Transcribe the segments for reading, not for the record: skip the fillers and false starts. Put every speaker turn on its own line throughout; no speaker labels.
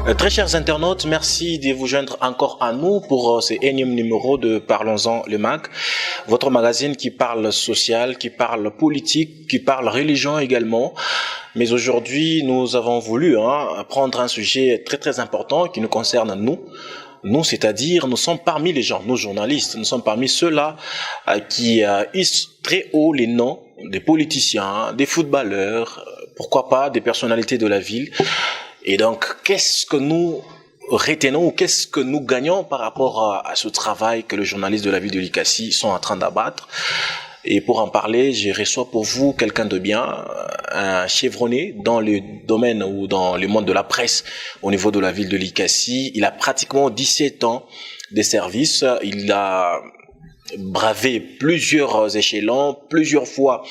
Très chers internautes, merci de vous joindre encore à nous pour ce énième numéro de Parlons-en le MAC, votre magazine qui parle social, qui parle politique, qui parle religion également. Mais aujourd'hui, nous avons voulu prendre un sujet très très important qui nous concerne nous. Nous, c'est-à-dire, nous sommes parmi les gens, nous journalistes, nous sommes parmi ceux-là qui hissent très haut les noms des politiciens, des footballeurs, pourquoi pas des personnalités de la ville. Et donc, qu'est-ce que nous retenons ou qu'est-ce que nous gagnons par rapport à ce travail que les journalistes de la ville de Likassi sont en train d'abattre? Et pour en parler, je reçois pour vous quelqu'un de bien, un chevronné dans le domaine ou dans le monde de la presse au niveau de la ville de Likassi. Il a pratiquement 17 ans de service. Il a bravé plusieurs échelons, plusieurs fois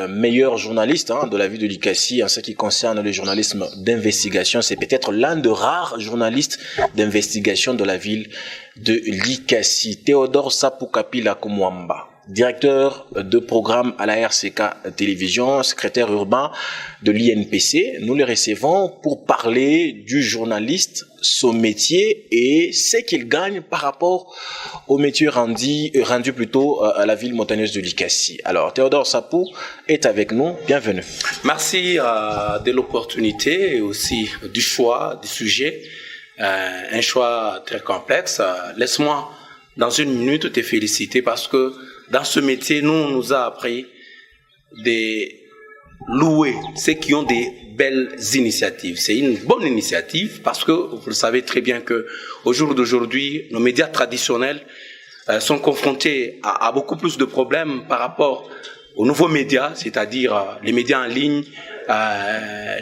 meilleur journaliste de la ville de Likassi en ce qui concerne le journalisme d'investigation. C'est peut-être l'un des rares journalistes d'investigation de la ville de Likassi. Théodore Sapou Kapila Kumwamba, directeur de programme à la RCK Télévision, secrétaire urbain de l'INPC. Nous le recevons pour parler du journaliste, son métier et ce qu'il gagne par rapport au métier rendu plutôt à la ville montagneuse de Likassi. Alors, Théodore Sapou est avec nous. Bienvenue.
Merci de l'opportunité et aussi du choix du sujet. Un choix très complexe. Laisse-moi, dans une minute, te féliciter parce que dans ce métier, nous a appris de louer ceux qui ont des belles initiatives. C'est une bonne initiative parce que vous le savez très bien que au jour d'aujourd'hui, nos médias traditionnels sont confrontés à beaucoup plus de problèmes par rapport aux nouveaux médias, c'est-à-dire les médias en ligne,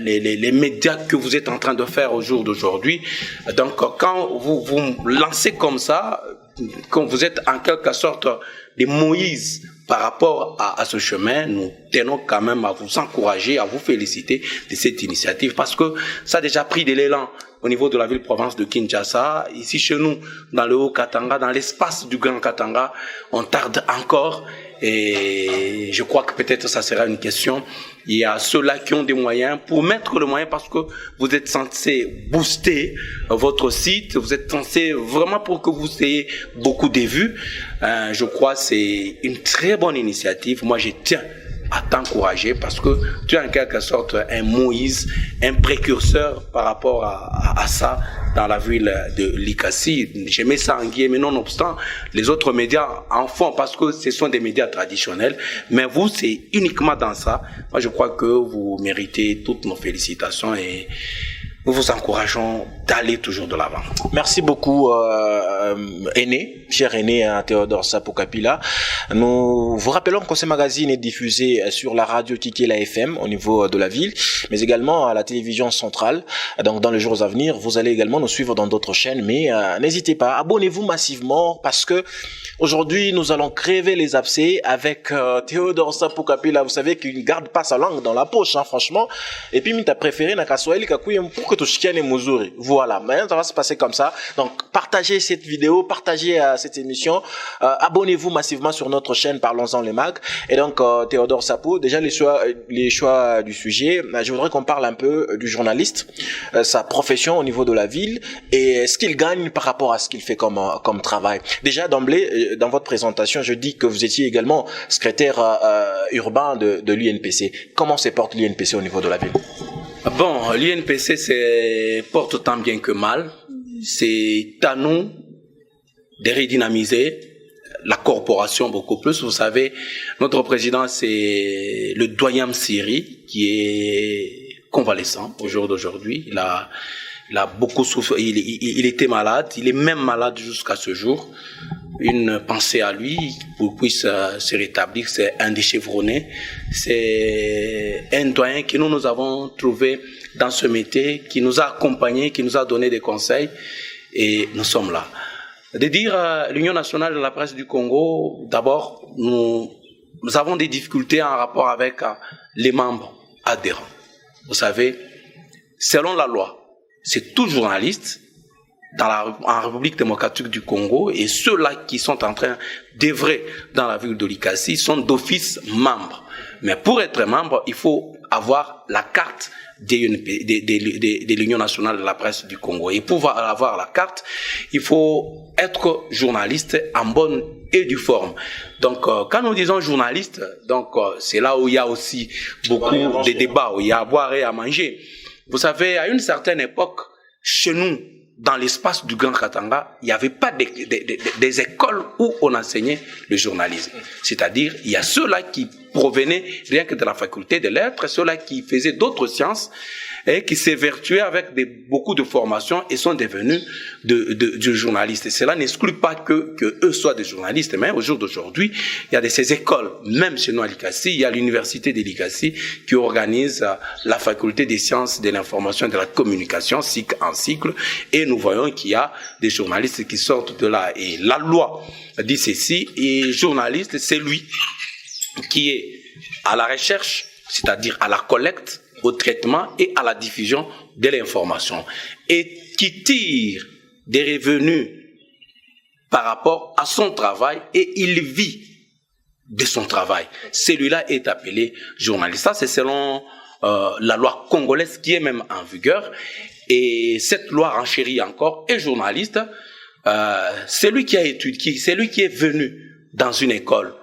les médias que vous êtes en train de faire au jour d'aujourd'hui. Donc, quand vous vous lancez comme ça, quand vous êtes en quelque sorte des Moïse par rapport à ce chemin, nous tenons quand même à vous encourager, à vous féliciter de cette initiative parce que ça a déjà pris de l'élan au niveau de la ville-province de Kinshasa. Ici chez nous, dans le Haut-Katanga, dans l'espace du Grand Katanga, on tarde encore et je crois que peut-être ça sera une question. Il y a ceux-là qui ont des moyens pour mettre le moyen parce que vous êtes censé booster votre site, vous êtes censé vraiment pour que vous ayez beaucoup de vues. Je crois que c'est une très bonne initiative. Moi, je tiens à t'encourager parce que tu es en quelque sorte un Moïse, un précurseur par rapport à ça dans la ville de Likassi. Je mets ça en guillemets, mais nonobstant, les autres médias en font parce que ce sont des médias traditionnels. Mais vous, c'est uniquement dans ça. Moi, je crois que vous méritez toutes nos félicitations et nous vous encourageons d'aller toujours de l'avant.
Merci beaucoup, cher aîné Théodore Sapou Kapila. Nous vous rappelons que ce magazine est diffusé sur la radio Tikela FM au niveau de la ville, mais également à la télévision centrale. Donc, dans les jours à venir, vous allez également nous suivre dans d'autres chaînes, mais n'hésitez pas, abonnez-vous massivement parce que aujourd'hui, nous allons crever les abcès avec Théodore Sapou Kapila. Vous savez qu'il ne garde pas sa langue dans la poche, franchement. Et puis, t'as préféré na kaswahili kakuyem pour que tu chiennes Muzuri. Voilà, maintenant ça va se passer comme ça. Donc partagez cette vidéo, partagez cette émission, abonnez-vous massivement sur notre chaîne Parlons-en le MAC. Et donc Théodore Sapou, déjà les choix du sujet, je voudrais qu'on parle un peu du journaliste, sa profession au niveau de la ville et ce qu'il gagne par rapport à ce qu'il fait comme travail. Déjà d'emblée, dans votre présentation, je dis que vous étiez également secrétaire urbain de l'INPC. Comment se porte l'INPC au niveau de la ville?
Bon, l'INPC se porte tant bien que mal. C'est à nous de redynamiser la corporation beaucoup plus. Vous savez, notre président, c'est le doyen Msiri qui est convalescent au jour d'aujourd'hui. Il a beaucoup souffert. Il était malade. Il est même malade jusqu'à ce jour. Une pensée à lui pour qu'il puisse se rétablir. C'est un des chevronnés. C'est un doyen que nous avons trouvé dans ce métier, qui nous a accompagnés, qui nous a donné des conseils et nous sommes là. De dire l'Union nationale de la presse du Congo, d'abord, nous avons des difficultés en rapport avec les membres adhérents. Vous savez, selon la loi, c'est tout journaliste en République démocratique du Congo et ceux-là qui sont en train d'œuvrer dans la ville de Likassi sont d'office membres. Mais pour être membre, il faut avoir la carte de l'Union nationale de la presse du Congo. Et pour avoir la carte, il faut être journaliste en bonne et due forme. Donc, quand nous disons journaliste, donc c'est là où il y a aussi beaucoup de débats, où il y a à boire et à manger. Vous savez, à une certaine époque, chez nous, dans l'espace du Grand Katanga, il n'y avait pas des écoles où on enseignait le journalisme. C'est-à-dire, il y a ceux-là qui provenaient rien que de la faculté des lettres, ceux-là qui faisaient d'autres sciences et qui s'évertuaient avec beaucoup de formations et sont devenus de journalistes. Et cela n'exclut pas que eux soient des journalistes, mais au jour d'aujourd'hui, il y a de ces écoles, même chez nous à l'ICASSI, il y a l'université de l'ICASSI qui organise la faculté des sciences de l'information et de la communication, cycle en cycle, et nous voyons qu'il y a des journalistes qui sortent de là. Et la loi dit ceci, et journaliste, c'est lui qui est à la recherche, c'est-à-dire à la collecte, au traitement et à la diffusion de l'information, et qui tire des revenus par rapport à son travail et il vit de son travail. Celui-là est appelé journaliste. Ça, c'est selon la loi congolaise qui est même en vigueur. Et cette loi renchérit encore, et journaliste, c'est lui qui a étudié, c'est lui qui est venu dans une école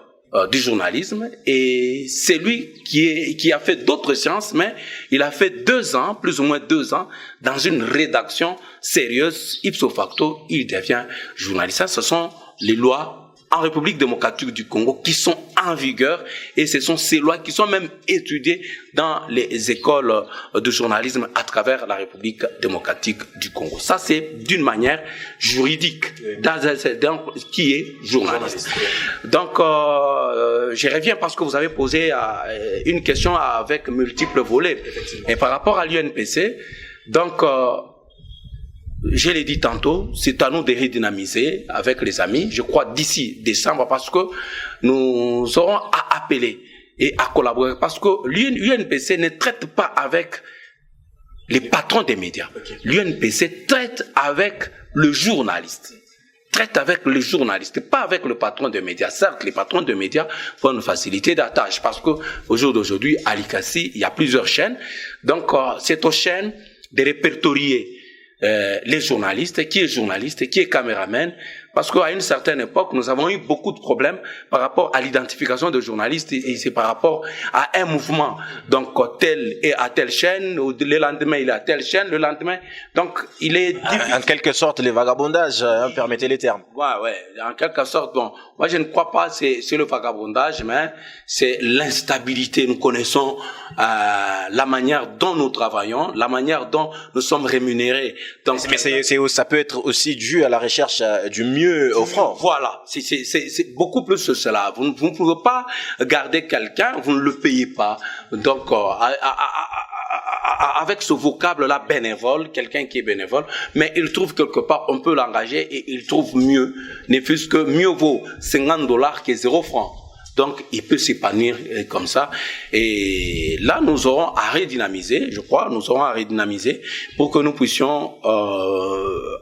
du journalisme, et c'est lui qui a fait d'autres sciences, mais il a fait 2 ans, plus ou moins 2 ans, dans une rédaction sérieuse, ipso facto, il devient journaliste. Ça, ce sont les lois en République démocratique du Congo qui sont en vigueur, et ce sont ces lois qui sont même étudiées dans les écoles de journalisme à travers la République démocratique du Congo. Ça, c'est d'une manière juridique, qui est journaliste. Donc, je reviens parce que vous avez posé une question avec multiples volets. Et par rapport à l'UNPC, donc, je l'ai dit tantôt, c'est à nous de redynamiser avec les amis, je crois d'ici décembre, parce que nous aurons à appeler et à collaborer, parce que l'UNPC ne traite pas avec les patrons des médias. L'UNPC traite avec le journaliste. Traite avec le journaliste, pas avec le patron de médias. Certes, les patrons de médias font une facilité d'attache, parce que au jour d'aujourd'hui, à l'ICASSI, il y a plusieurs chaînes. Donc, c'est aux chaînes de répertorier les journalistes, qui est caméraman, parce qu'à une certaine époque, nous avons eu beaucoup de problèmes par rapport à l'identification de journalistes, et c'est par rapport à un mouvement. Donc, tel est à telle chaîne, le lendemain, il est à telle chaîne, le lendemain. Donc, il est difficile.
En quelque sorte, les vagabondages, permettez les termes.
Ouais, en quelque sorte, bon. Moi, je ne crois pas c'est le vagabondage, mais c'est l'instabilité. Nous connaissons la manière dont nous travaillons, la manière dont nous sommes rémunérés. Donc,
mais ça peut être aussi dû à la recherche du mieux offrant.
Voilà, c'est beaucoup plus que cela. Vous ne pouvez pas garder quelqu'un, vous ne le payez pas. Donc, avec ce vocable-là, bénévole, quelqu'un qui est bénévole, mais il trouve quelque part, on peut l'engager et il trouve mieux. Ne fût-ce que mieux vaut $50 que 0 francs. Donc, il peut s'épanouir comme ça. Et là, nous aurons à redynamiser, je crois, pour que nous puissions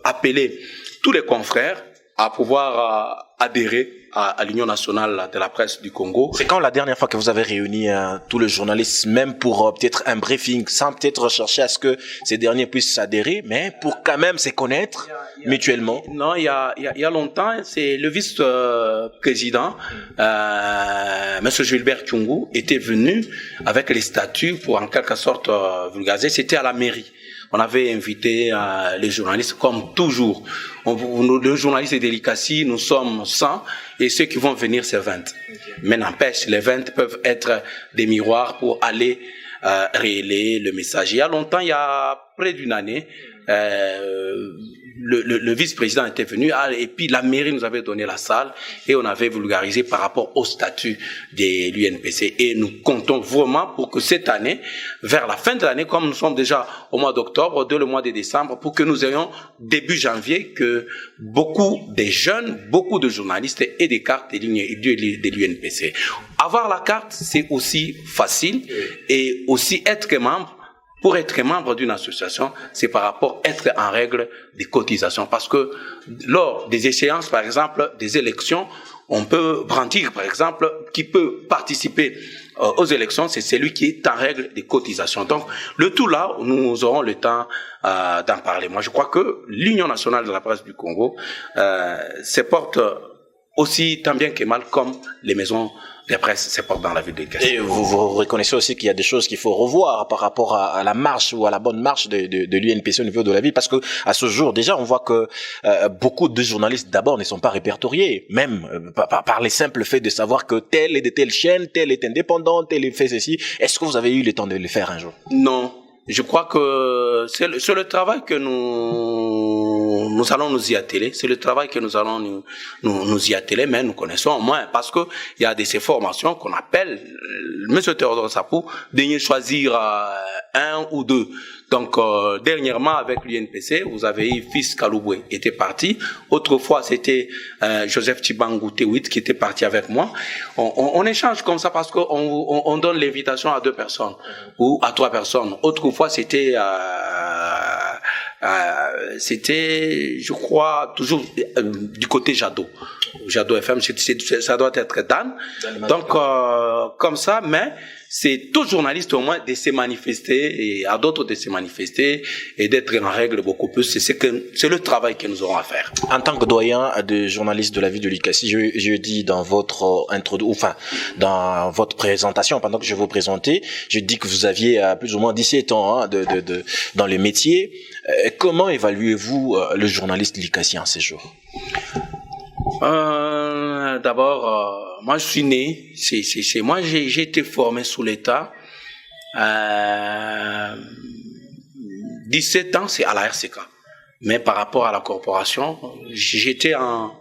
appeler tous les confrères à pouvoir adhérer à l'Union nationale de la presse du Congo.
C'est quand la dernière fois que vous avez réuni tous les journalistes, même pour peut-être un briefing, sans peut-être rechercher à ce que ces derniers puissent s'adhérer, mais pour quand même se connaître mutuellement?
Non, il y a longtemps, c'est le vice-président, Monsieur Gilbert Kyungu, était venu avec les statuts pour en quelque sorte vulgariser. C'était à la mairie. On avait invité les journalistes, comme toujours. Les journalistes de l'ICASSI, nous sommes 100, et ceux qui vont venir, c'est 20. Mais n'empêche, les 20 peuvent être des miroirs pour aller relayer le message. Il y a longtemps, il y a près d'une année, le vice-président était venu, et puis la mairie nous avait donné la salle, et on avait vulgarisé par rapport au statut de l'UNPC. Et nous comptons vraiment pour que cette année, vers la fin de l'année, comme nous sommes déjà au mois d'octobre, dès le mois de décembre, pour que nous ayons début janvier, que beaucoup de jeunes, beaucoup de journalistes aient des cartes de l'UNPC. Avoir la carte, c'est aussi facile, et aussi être membre. Pour être membre d'une association, c'est par rapport à être en règle des cotisations. Parce que lors des échéances, par exemple, des élections, on peut brandir, par exemple, qui peut participer aux élections, c'est celui qui est en règle des cotisations. Donc, le tout là, nous aurons le temps d'en parler. Moi, je crois que l'Union nationale de la presse du Congo se porte aussi tant bien que mal comme les maisons de presse se portent dans la ville de Likasi.
Et vous reconnaissez aussi qu'il y a des choses qu'il faut revoir par rapport à la marche ou à la bonne marche de l'UNPC au niveau de la ville, parce que à ce jour, déjà, on voit que beaucoup de journalistes d'abord ne sont pas répertoriés, même par les simples faits de savoir que telle est de telle chaîne, telle est indépendante, telle est fait ceci. Est-ce que vous avez eu le temps de le faire un jour?
Non. Je crois que c'est le travail que nous allons nous y atteler. C'est le travail que nous allons nous y atteler, mais nous connaissons au moins, parce que il y a de ces formations qu'on appelle, Monsieur Théodore Sapou, de choisir un ou deux. Donc, dernièrement, avec l'UNPC, vous avez eu Fils Kalouboué, qui était parti. Autrefois, c'était Joseph Tibangou Tewit qui était parti avec moi. On échange comme ça parce qu'on donne l'invitation à 2 personnes ou à 3 personnes. Autrefois, c'était, je crois, toujours du côté Jadot. Jadot FM, ça doit être Dan. Donc, comme ça, mais c'est aux journalistes au moins de se manifester et à d'autres de se manifester et d'être en règle beaucoup plus. C'est le travail que nous aurons à faire.
En tant que doyen de journaliste de la ville de Likasi, je dis dans votre dans votre présentation, pendant que je vous présentais, je dis que vous aviez plus ou moins 17 ans dans le métier. Comment évaluez-vous le journaliste likassien ces jours?
D'abord, moi je suis né, moi j'ai été formé sous l'État. 17 ans, c'est à la RCK. Mais par rapport à la corporation, j'étais en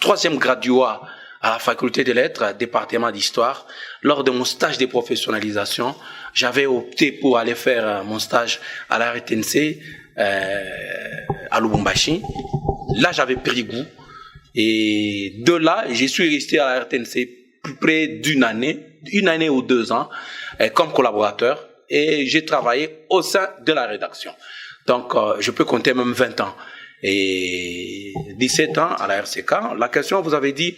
3e graduat à la faculté des lettres, département d'histoire. Lors de mon stage de professionnalisation, j'avais opté pour aller faire mon stage à la RTNC, à Lubumbashi. Là, j'avais pris goût. Et de là, je suis resté à la RTNC plus près d'une année ou 2 ans, comme collaborateur, et j'ai travaillé au sein de la rédaction. Donc, je peux compter même 20 ans. Et 17 ans à la RCK. La question, vous avez dit,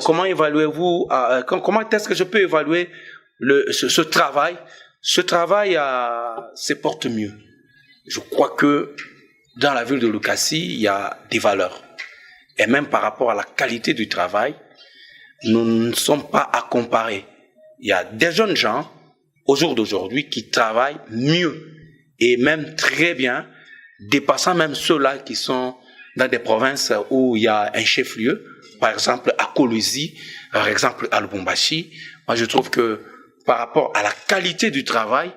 comment évaluez-vous, comment est-ce que je peux évaluer ce travail? Ce travail se porte mieux. Je crois que dans la ville de Likasi, il y a des valeurs. Et même par rapport à la qualité du travail, nous ne sommes pas à comparer. Il y a des jeunes gens, au jour d'aujourd'hui, qui travaillent mieux et même très bien, dépassant même ceux-là qui sont dans des provinces où il y a un chef-lieu, par exemple à Kolwezi, par exemple à Lubumbashi. Moi, je trouve que par rapport à la qualité du travail,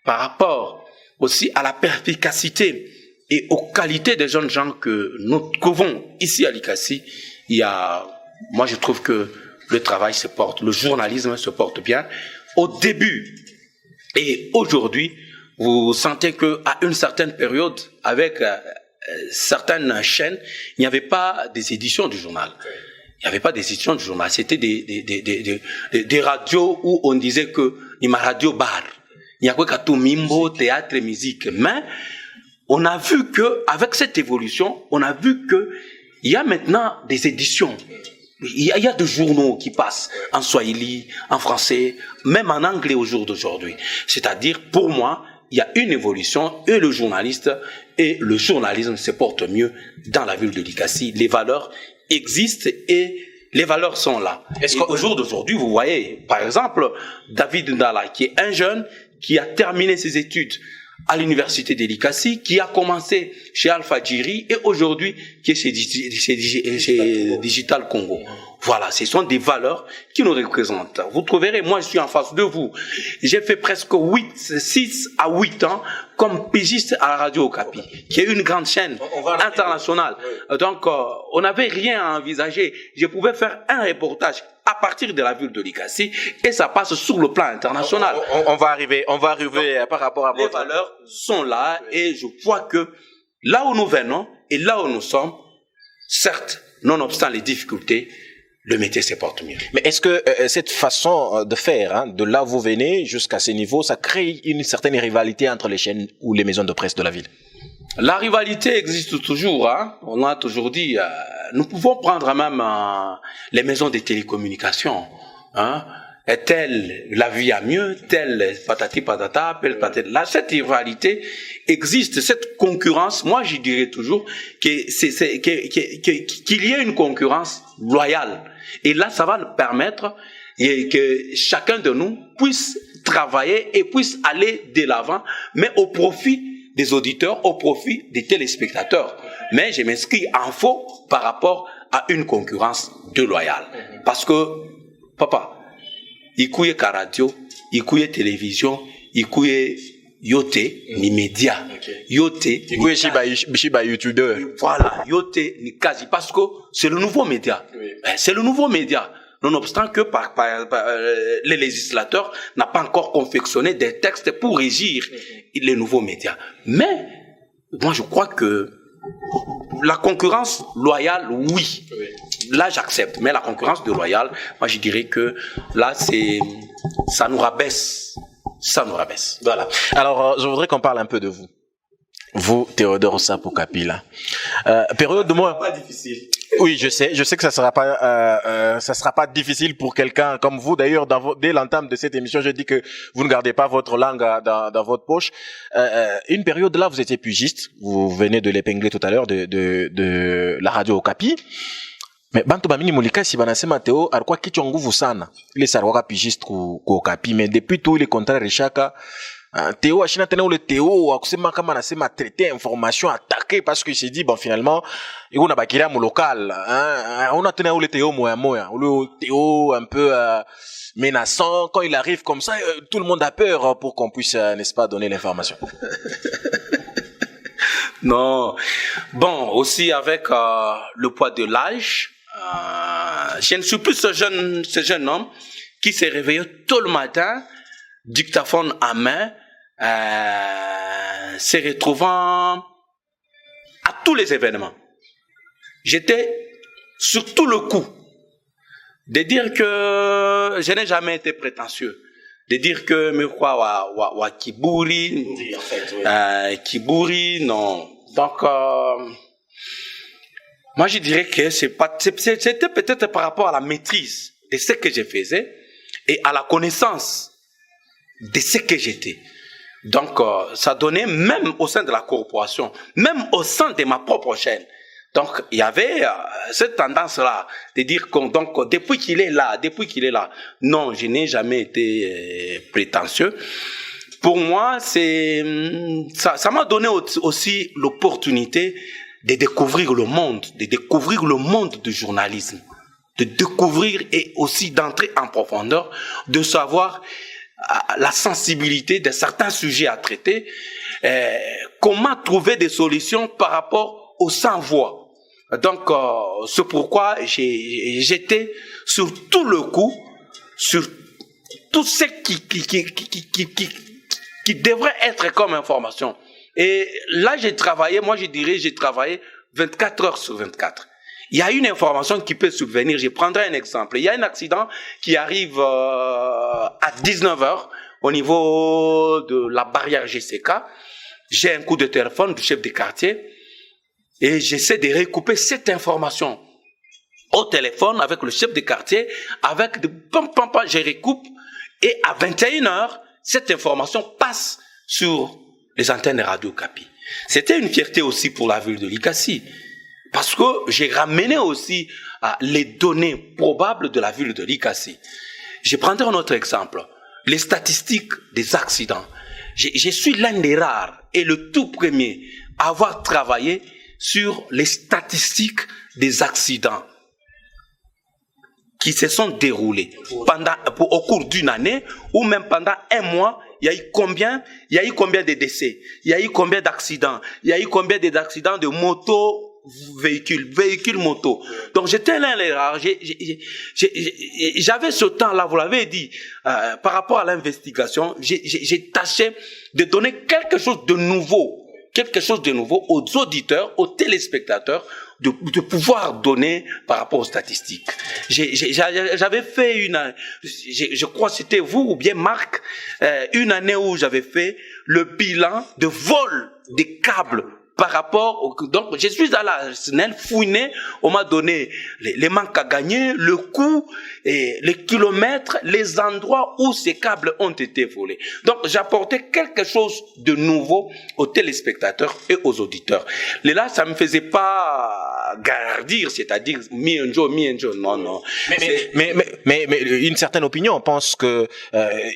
par rapport aussi à la perspicacité et aux qualités des jeunes gens que nous trouvons ici à Likasi, moi je trouve que le travail se porte, le journalisme se porte bien. Au début et aujourd'hui, vous sentez que à une certaine période, avec certaines chaînes, il n'y avait pas des éditions du journal. Il n'y avait pas des éditions du journal. C'était des radios où on disait que il y a radio bar, il y a quoi tout mimbo, théâtre et musique. Mais on a vu que avec cette évolution, on a vu que il y a maintenant des éditions. Il y a des journaux qui passent en swahili, en français, même en anglais au jour d'aujourd'hui. C'est-à-dire, pour moi, il y a une évolution et le journaliste et le journalisme se portent mieux dans la ville de Likasi. Les valeurs existent et les valeurs sont là. Au jour d'aujourd'hui, vous voyez, par exemple, David Ndala, qui est un jeune qui a terminé ses études à l'université de Likasi, qui a commencé chez Alpha Jiri et aujourd'hui qui est chez Digital Congo. Voilà, ce sont des valeurs qui nous représentent. Vous trouverez, moi je suis en face de vous. J'ai fait presque 6 à 8 ans comme pigiste à la radio Okapi, qui est une grande chaîne internationale. Donc, on n'avait rien à envisager. Je pouvais faire un reportage à partir de la ville de Likasi et ça passe sur le plan international.
On va arriver par rapport à
les valeurs sont là et je vois que là où nous venons et là où nous sommes, certes, nonobstant les difficultés, le métier se porte mieux.
Mais est-ce que cette façon de faire, de là où vous venez jusqu'à ce niveau, ça crée une certaine rivalité entre les chaînes ou les maisons de presse de la ville?
La rivalité existe toujours. On a toujours dit, nous pouvons prendre même les maisons de télécommunications. Telle la vie a mieux, telle patati patata, telle patati. Là, cette rivalité existe, cette concurrence. Moi, je dirais toujours qu'il y ait une concurrence loyale. Et là, ça va nous permettre que chacun de nous puisse travailler et puisse aller de l'avant, mais au profit des auditeurs, au profit des téléspectateurs. Mais je m'inscris en faux par rapport à une concurrence déloyale. Parce que, papa, ikuye ka radio, ikuye télévision, ikuye yote ni média, yote
ikuye shiba youtubeur.
Voilà, yote ni quasi parce que c'est le nouveau média. C'est le nouveau média. Nonobstant que les législateurs n'ont pas encore confectionné des textes pour régir les nouveaux médias. Mais moi je crois que la concurrence loyale, oui. Là, j'accepte. Mais la concurrence déloyale, moi, je dirais que là, ça nous rabaisse. Ça nous rabaisse.
Voilà. Alors, je voudrais qu'on parle un peu de vous. Vous, Théodore Sapou Kapila. Période de moi.
Pas difficile.
Oui, je sais que ça sera pas difficile pour quelqu'un comme vous. D'ailleurs, dès l'entame de cette émission, je dis que vous ne gardez pas votre langue dans votre poche. Une période là, vous étiez pugiste. Vous venez de l'épingler tout à l'heure de la radio Okapi. Mais bantu bamini mulika si banasema Théo alikuwa kichwa nguvu sana. Ile sarwaka pigiste ku Okapi, mais depuis tout ile contraire Richaka Théo ashina tena ule Théo akusema kama anasema traiter information attaquer parce que il s'est dit bon finalement il on a bakila mu local hein, on a tena ule Théo moya ule Théo un peu menaçant quand il arrive comme ça tout le monde a peur pour qu'on puisse n'est-ce pas donner l'information.
Non. Bon, aussi avec le poids de l'âge, je ne suis plus ce jeune homme qui s'est réveillé tôt le matin, dictaphone à main, se retrouvant à tous les événements. J'étais sur tout le coup de dire que je n'ai jamais été prétentieux. De dire que me quoi wa kiburi, oui, en fait, oui. Kiburi, non. Donc moi je dirais que c'était peut-être par rapport à la maîtrise de ce que je faisais et à la connaissance de ce que j'étais. Donc ça donnait même au sein de la corporation, même au sein de ma propre chaîne. Donc il y avait cette tendance-là de dire que donc depuis qu'il est là, non, je n'ai jamais été prétentieux. Pour moi, ça m'a donné aussi l'opportunité de découvrir le monde du journalisme, de découvrir et aussi d'entrer en profondeur, de savoir la sensibilité de certains sujets à traiter, comment trouver des solutions par rapport aux sans-voix. Donc, c'est pourquoi j'étais sur tout le coup, sur tout ce qui devrait être comme information. Et là, j'ai travaillé 24 heures sur 24. Il y a une information qui peut subvenir. Je prendrai un exemple. Il y a un accident qui arrive à 19 heures au niveau de la barrière GCK. J'ai un coup de téléphone du chef de quartier et j'essaie de recouper cette information au téléphone avec le chef de quartier, avec de je recoupe et à 21 heures, cette information passe sur les antennes de Radio Okapi. C'était une fierté aussi pour la ville de Likasi. Parce que j'ai ramené aussi les données probables de la ville de Likasi. Je prendrai un autre exemple. Les statistiques des accidents. Je suis l'un des rares et le tout premier à avoir travaillé sur les statistiques des accidents qui se sont déroulés au cours d'une année ou même pendant un mois. Il y a eu combien de décès? Il y a eu combien d'accidents? Il y a eu combien d'accidents de moto? Véhicules moto. Donc j'étais l'un des rares. J'avais ce temps-là, vous l'avez dit, par rapport à l'investigation, j'ai tâché de donner quelque chose de nouveau aux auditeurs, aux téléspectateurs, de pouvoir donner par rapport aux statistiques. J'avais fait je crois que c'était vous ou bien Marc, une année où j'avais fait le bilan de vol des câbles par rapport donc je suis à la SNEL fouiné, on m'a donné les manques à gagner, le coût et les kilomètres, les endroits où ces câbles ont été volés. Donc j'apportais quelque chose de nouveau aux téléspectateurs et aux auditeurs. Et là ça me faisait pas gardir, c'est-à-dire mi-enjo, non.
Mais une certaine opinion pense que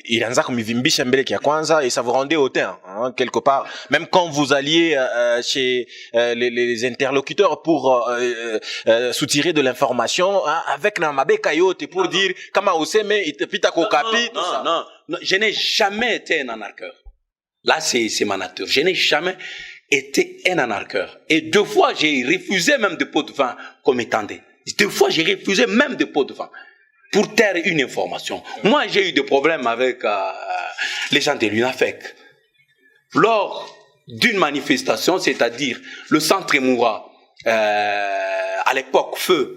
il anza comme vimbisha mbele kia kwanza et ça vous rendait hautain quelque part, même quand vous alliez chez les interlocuteurs pour soutirer de l'information avec na mabeka yote pour dire kama useme itapita kokapi tout ça.
Non, je n'ai jamais été un anarcheur. Là c'est ma nature. Je n'ai jamais été un anarcheur. Et 2 fois j'ai refusé même de pots de vin comme étendait. 2 fois j'ai refusé même de pots de vin pour taire une information. Moi j'ai eu des problèmes avec les gens de l'UNAFEC. Lors d'une manifestation, c'est-à-dire le centre Moura, à l'époque feu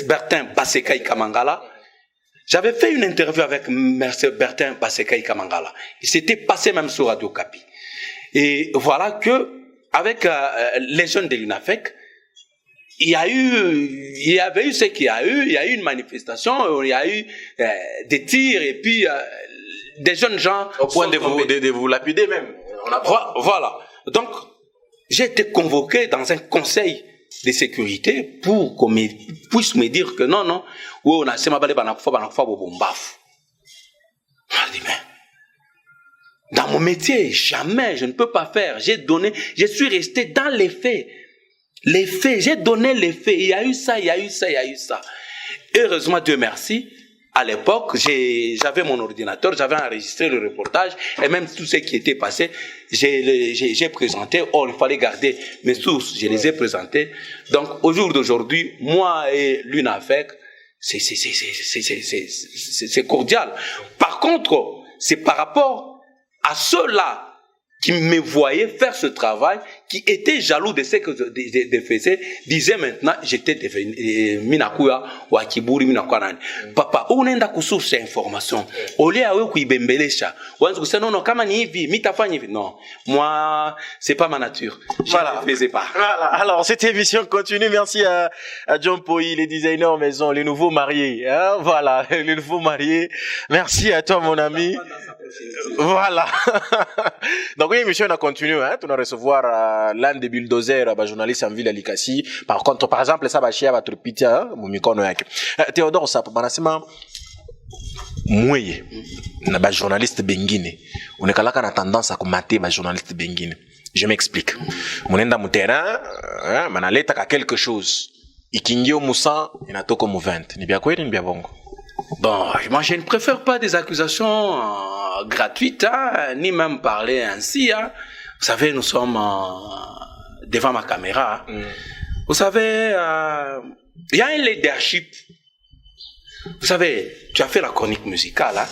Bertin Basekai Kamangala, j'avais fait une interview avec Bertin Basekai Kamangala. Il s'était passé même sur Radio Kapi. Et voilà que avec les jeunes de l'UNAFEC, il y avait eu ce qu'il y a eu. Il y a eu une manifestation, il y a eu des tirs et puis des jeunes gens
au point de vous lapider même.
Voilà. Donc, j'ai été convoqué dans un conseil de sécurité pour qu'on puisse me dire que non, oui, on a c'est ma balé banakfa bobombaf. Je dis mais dans mon métier, jamais je ne peux pas faire. Je suis resté dans les faits. Les faits, j'ai donné les faits. Il y a eu ça. Heureusement, Dieu merci. À l'époque, j'avais mon ordinateur, j'avais enregistré le reportage et même tout ce qui était passé, j'ai présenté. Or, il fallait garder mes sources, je les ai présentées. Donc, au jour d'aujourd'hui, moi et l'UNAFEC, c'est cordial. Par contre, c'est par rapport à ceux-là qui me voyaient faire ce travail, qui étaient jaloux de ce que je faisais, disaient maintenant, j'étais devenu Minakuya, Wakiburi, Minakuya. Papa, où n'est-ce que source d'information? Au lieu de Kuibembelesha, ou est-ce que non, comme ni vie, non, moi, c'est pas ma nature.
Voilà.
Je ne faisais pas.
Voilà. Alors, cette émission continue. Merci à John Poy, les designers maison, les nouveaux mariés. Hein? Voilà, les nouveaux mariés. Merci à toi, mon ami. Voilà. Donc oui, émission on a continué, hein, on a recevoir l'un des bulldozers, journaliste en ville à Likasi. Par contre, par exemple, ça va chier à Trupitia, mon mikono yake. Théodore, ça, banasema, mouye, na ba journaliste bengine. On est kalaka na tendance à commater ba journaliste bengine. Je m'explique. Monenda mutera, manaleta ka quelque chose. Ikingio musa, inatoko mu 20. Ni bien kweli, ni bien bongo.
Bon, moi je ne préfère pas des accusations gratuites, hein, ni même parler ainsi. Hein. Vous savez, nous sommes devant ma caméra. Vous savez, il y a un leadership. Vous savez, tu as fait la chronique musicale. Hein.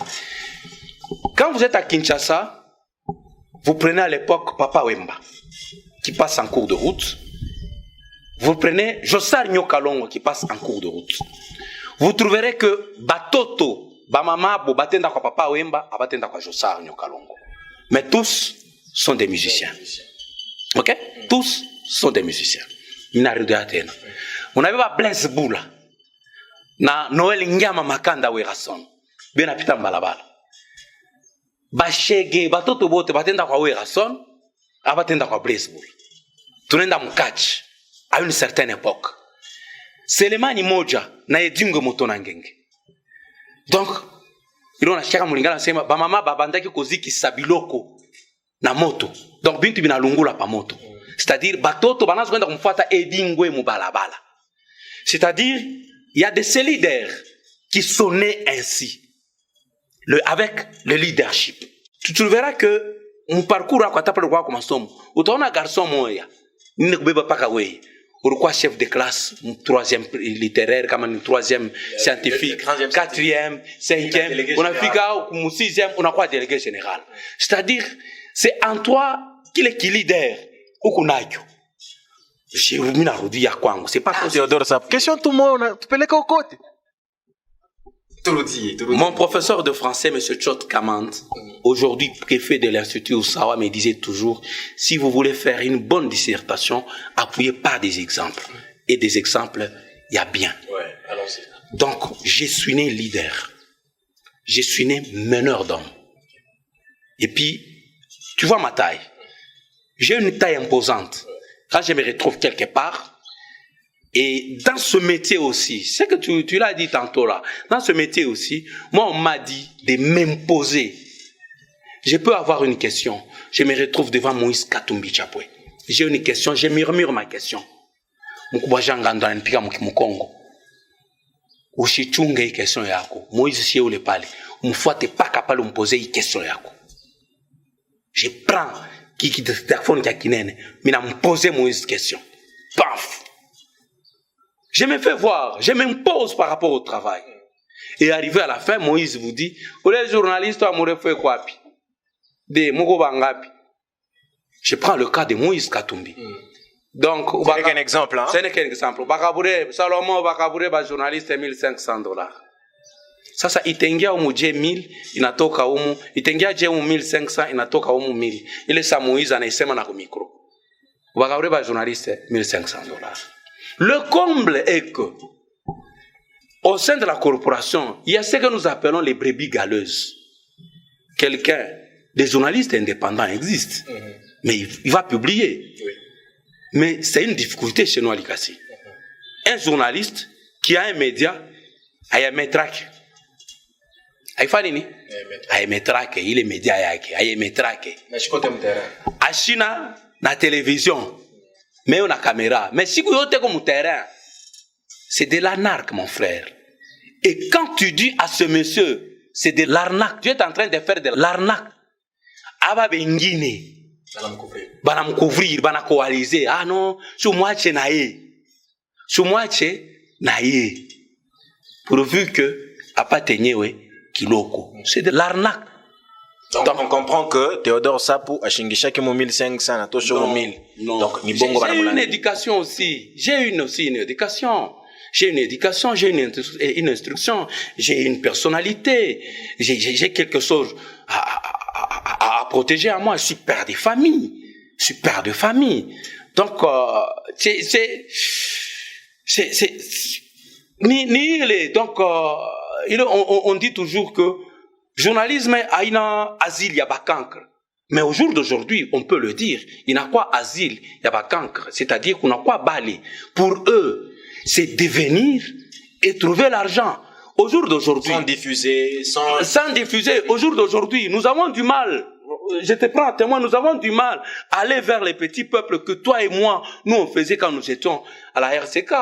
Quand vous êtes à Kinshasa, vous prenez à l'époque Papa Wemba, qui passe en cours de route. Vous prenez Jossar Nyokalongo, qui passe en cours de route. Vous trouverez que Batoto, Bamama, Bobatenda kwa Papa Wemba, Abatenda kwa Jossar Nyokalongo. Mais tous sont des musiciens. Ok? Tous sont des musiciens. On avait pas Blaise Boula. Na Noël Nyama Makanda Werason. Bien apita Mbalabala. Bashege, Batoto Bote, Batenda kwa Werason, Abatenda kwa Blaise Boula. Tunenda Mukach à une certaine époque. Selemani moja na edingo moto na ngenge. Donc, il on a chaka mulingala sema ba mama babandaki koziki sabiloko na moto. Donc bintu bina lungula pa moto. C'est-à-dire batoto banazo kwenda kumfuata edingwe mu balabala. C'est-à-dire il y a des leaders qui sonnaient ainsi. Avec le leadership. Tu verras que mon parcours à quoi t'appelles quoi comme somme. Utaona garçon moya. Ni kubeba paka wei. Pourquoi chef de classe, troisième littéraire, comme un troisième scientifique, quatrième, cinquième, on a fait au sixième, on a quoi délégué général. C'est-à-dire, c'est en toi qu'il est leader, ou qu'on a eu. J'ai vu la rodille à quoi, c'est pas
Théodore, ça. Question tout le monde, tu peux les côté.
Mon professeur de français, M. Tchot Kamand, aujourd'hui préfet de l'Institut Oussawa, me disait toujours, si vous voulez faire une bonne dissertation, appuyez par des exemples. Et des exemples, il y a bien.
Ouais, allons-y.
Donc, je suis né leader. Je suis né meneur d'hommes. Et puis, tu vois ma taille. J'ai une taille imposante. Quand je me retrouve quelque part, et dans ce métier aussi, c'est que tu l'as dit tantôt là, dans ce métier aussi, moi on m'a dit de m'imposer. Je peux avoir une question, je me retrouve devant Moïse Katumbi Chapwe. J'ai une question, je murmure ma question. Mukubwajanga nipika Mukongo. Ushichunge hii question yako. Moïse sie ule pale. Umfuate paka pale umpoze hii question yako. Je prends qui téléphone qui a kinene, mina m'poser Moïse question. Paf. Je me fais voir, je m'impose par rapport au travail. Et arrivé à la fin, Moïse vous dit, les journalistes ont fait quoi? De Mogo Bangapi. Je prends le cas de Moïse Katumbi. Donc,
ce n'est qu'un exemple. Hein?
Ce n'est qu'un exemple. Salomon Bakaboure, journaliste, $1,500. Sasa itengia umu je 1000 inatoka umu, itengia je umu 1500 inatoka umu 1000. Ile sa Moïse anaisema na micro. Bakaboure ba journaliste $1,500. Le comble est que au sein de la corporation, il y a ce que nous appelons les brebis galeuses. Quelqu'un, des journalistes indépendants existent, mais il va publier. Oui. Mais c'est une difficulté chez nous à Likasi. Un journaliste qui a un média, il y a un métraque. Il est média il est métraque. À Chine, na télévision, mais on a caméra. Mais si vous êtes comme terrain, c'est de l'arnaque, mon frère. Et quand tu dis à ce monsieur, c'est de l'arnaque, tu es en train de faire de l'arnaque. Aba bengine. Banam couvrir, banam coaliser. Ah non, sous moi c'est naïe. Sous moi c'est naïe. Pourvu que apatenyewe kiloko. C'est de l'arnaque.
Donc on comprend que Théodore Sapou a chingisha qui 1500 na tosho 1000. Donc ni bongo
j'ai une éducation aussi. J'ai une éducation. J'ai une éducation, j'ai une instruction, j'ai une personnalité, j'ai quelque chose à protéger à moi. Je suis père de famille. Donc, donc, on dit toujours que journalisme a un asile, il y a pas cancre. Mais au jour d'aujourd'hui, on peut le dire, il n'y a quoi asile, il n'y a pas cancre. C'est-à-dire qu'on a quoi balai. Pour eux, c'est devenir et trouver l'argent. Au jour d'aujourd'hui.
Sans diffuser,
sans diffuser. Au jour d'aujourd'hui, nous avons du mal. Je te prends à témoin, nous avons du mal à aller vers les petits peuples que toi et moi, nous on faisait quand nous étions à la RCK.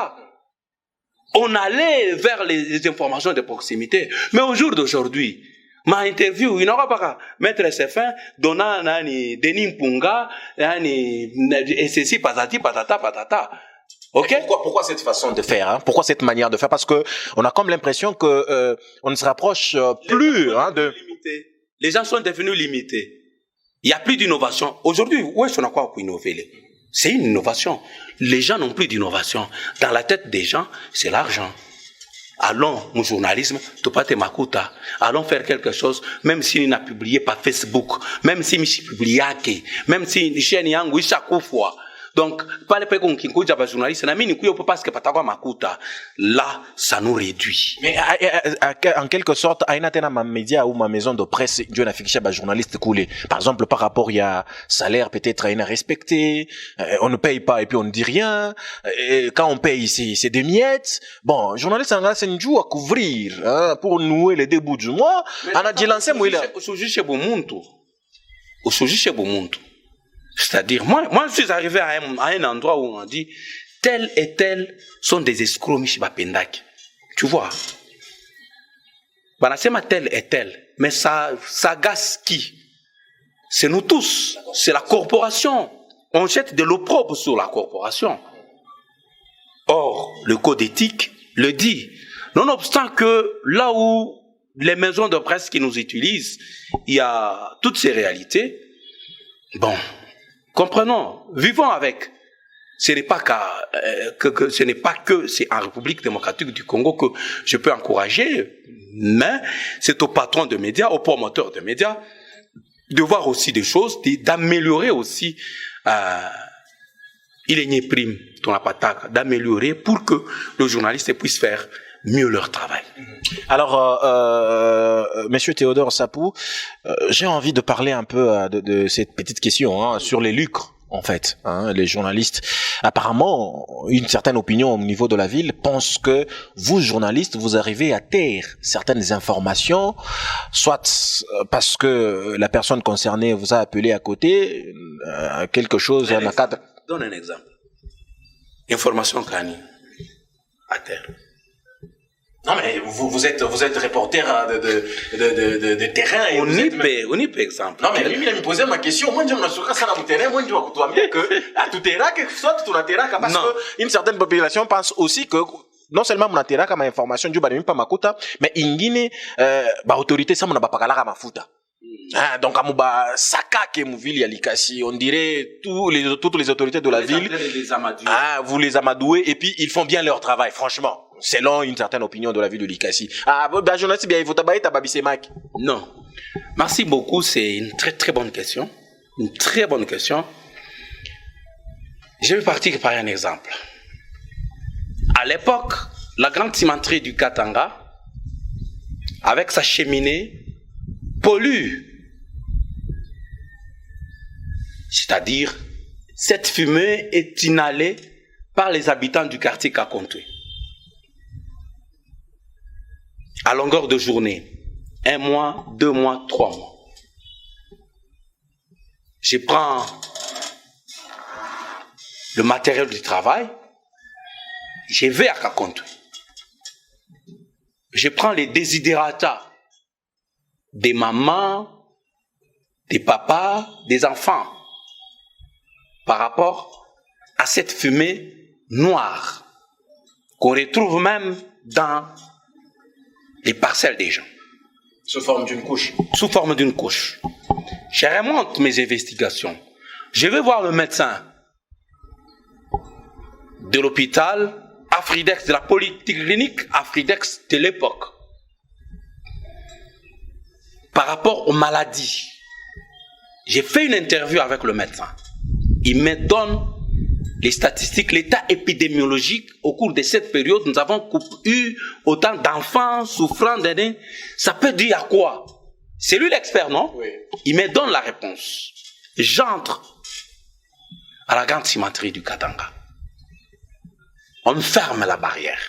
On allait vers les informations de proximité. Mais au jour d'aujourd'hui, ma interview, il n'aura pas qu'à mettre ses fins, donnant Denis Mpunga, et ceci, patati, patata, patata.
Okay. Pourquoi cette façon de faire, hein? Pourquoi cette manière de faire? Parce que on a comme l'impression que on ne se rapproche plus de.
Les gens sont devenus limités. Il y a plus d'innovation. Aujourd'hui, où est-ce qu'on a quoi pour innover? C'est une innovation. Les gens n'ont plus d'innovation. Dans la tête des gens, c'est l'argent. Allons, mon journalisme, Topate Makuta, allons faire quelque chose, même s'il n'a publié par Facebook, même s'il n'a publié, même si chaîne yangu chaque fois. Donc, pas les pécons qui n'ont pas journaliste, parce que là, ça nous réduit.
Mais en quelque sorte, à ma média ou ma maison de presse, Dieu n'a fixé un journaliste coulé. Par exemple, par rapport, il y a salaire peut-être à respecté, on ne paye pas et puis on ne dit rien, et quand on paye, c'est des miettes. Bon, journaliste, on a un jour à couvrir, hein, pour nouer les débuts du mois. On a dit lancer, moi, là.
C'est-à-dire, moi, je suis arrivé à un endroit où on m'a dit, tel et tel sont des escrocs, Michibapendak. Tu vois? Banasema tel et tel. Mais ça gasse qui? C'est nous tous. C'est la corporation. On jette de l'opprobre sur la corporation. Or, le code éthique le dit. Nonobstant que là où les maisons de presse qui nous utilisent, il y a toutes ces réalités. Bon. Comprenons, vivons avec. ce n'est pas que c'est en République démocratique du Congo que je peux encourager, mais c'est aux patrons de médias, aux promoteurs de médias, de voir aussi des choses, d'améliorer aussi, il est une prime, d'améliorer pour que les journalistes puissent faire mieux leur travail.
Alors, Monsieur Théodore Sapou, j'ai envie de parler un peu de cette petite question sur les lucres. En fait, les journalistes, apparemment, une certaine opinion au niveau de la ville pense que vous, journalistes, vous arrivez à taire certaines informations, soit parce que la personne concernée vous a appelé à côté, quelque chose dans le cadre.
Donne un exemple. Information Kani, à terre.
Non, mais vous êtes reporter de terrain. Et
on y peut exemple.
Non, mais lui, il me posé ma question. Moi, je me suis dit, ça n'a terrain. Moi, je dois dire que, à tout terrain, que soit tout terrain, parce qu'une certaine population pense aussi que, non seulement mon terrain, comme information, je ne pas ma quota, mais ingine, autorité, ça, mon pas pakala ma futa. Donc, amuba, saka ke mouvili ya Likasi, on dirait, toutes les autorités de la ville, vous les amadouez, et puis, ils font bien leur travail, franchement. Selon une certaine opinion de la ville de Likasi. Journaliste, bien, il faut tabayer tababisemak.
Non. Merci beaucoup, c'est une très très bonne question. Une très bonne question. Je vais partir par un exemple. À l'époque, la grande cimenterie du Katanga, avec sa cheminée, pollue. C'est-à-dire, cette fumée est inhalée par les habitants du quartier Kakonté. À longueur de journée, 1 mois, 2 mois, 3 mois. Je prends le matériel du travail, je vais à Kakonté. Je prends les désidérata des mamans, des papas, des enfants, par rapport à cette fumée noire qu'on retrouve même dans les parcelles des gens.
Sous forme d'une couche.
Sous forme d'une couche. Je remonte mes investigations. Je vais voir le médecin de l'hôpital Afridex, de la polyclinique Afridex de l'époque. Par rapport aux maladies, j'ai fait une interview avec le médecin. Il me donne les statistiques, l'état épidémiologique. Au cours de cette période, nous avons eu autant d'enfants souffrant d'un... Ça peut dire à quoi? C'est lui l'expert, non?
Oui.
Il me donne la réponse. J'entre à la grande cimenterie du Katanga. On me ferme la barrière.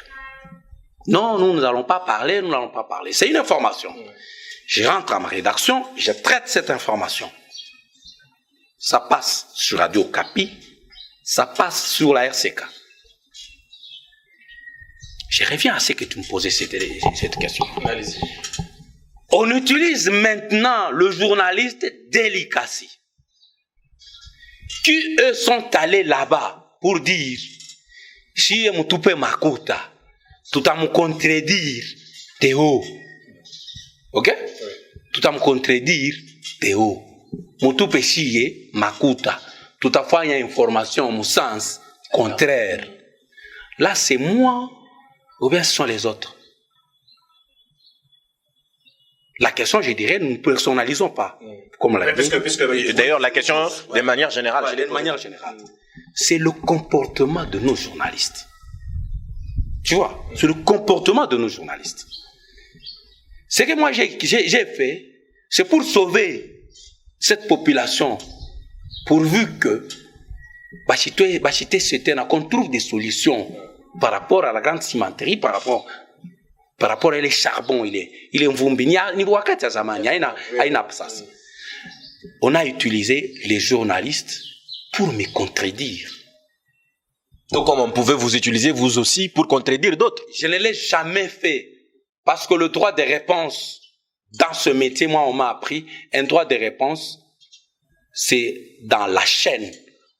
Non, nous n'allons pas parler, nous n'allons pas parler. C'est une information. Oui. Je rentre à ma rédaction, je traite cette information. Ça passe sur Radio Okapi, ça passe sur la RCK. Je reviens à ce que tu me posais cette question.
Allez-y.
On utilise maintenant le journaliste Delikasi, qui eux sont allés là-bas pour dire si Moutoupé Makuta, tout à me contredire Théo. Ok? Oui. Tout à me contredire Théo. Moutoupé Chie Makuta. Tout à fait, il y a une information au sens contraire. Là, c'est moi ou bien ce sont les autres? La question, je dirais, nous ne personnalisons pas. Comme on l'a dit.
Puisque d'ailleurs, la question, de manière générale,
c'est le comportement de nos journalistes. Tu vois, c'est le comportement de nos journalistes. Ce que moi j'ai fait, c'est pour sauver cette population, pourvu que qu'on trouve des solutions par rapport à la grande cimenterie, par rapport à les charbons, il est on a utilisé les journalistes pour me contredire.
Donc comme on pouvait vous utiliser vous aussi pour contredire d'autres?
Je ne l'ai jamais fait. Parce que le droit de réponse, dans ce métier, moi on m'a appris, un droit de réponse, c'est dans la chaîne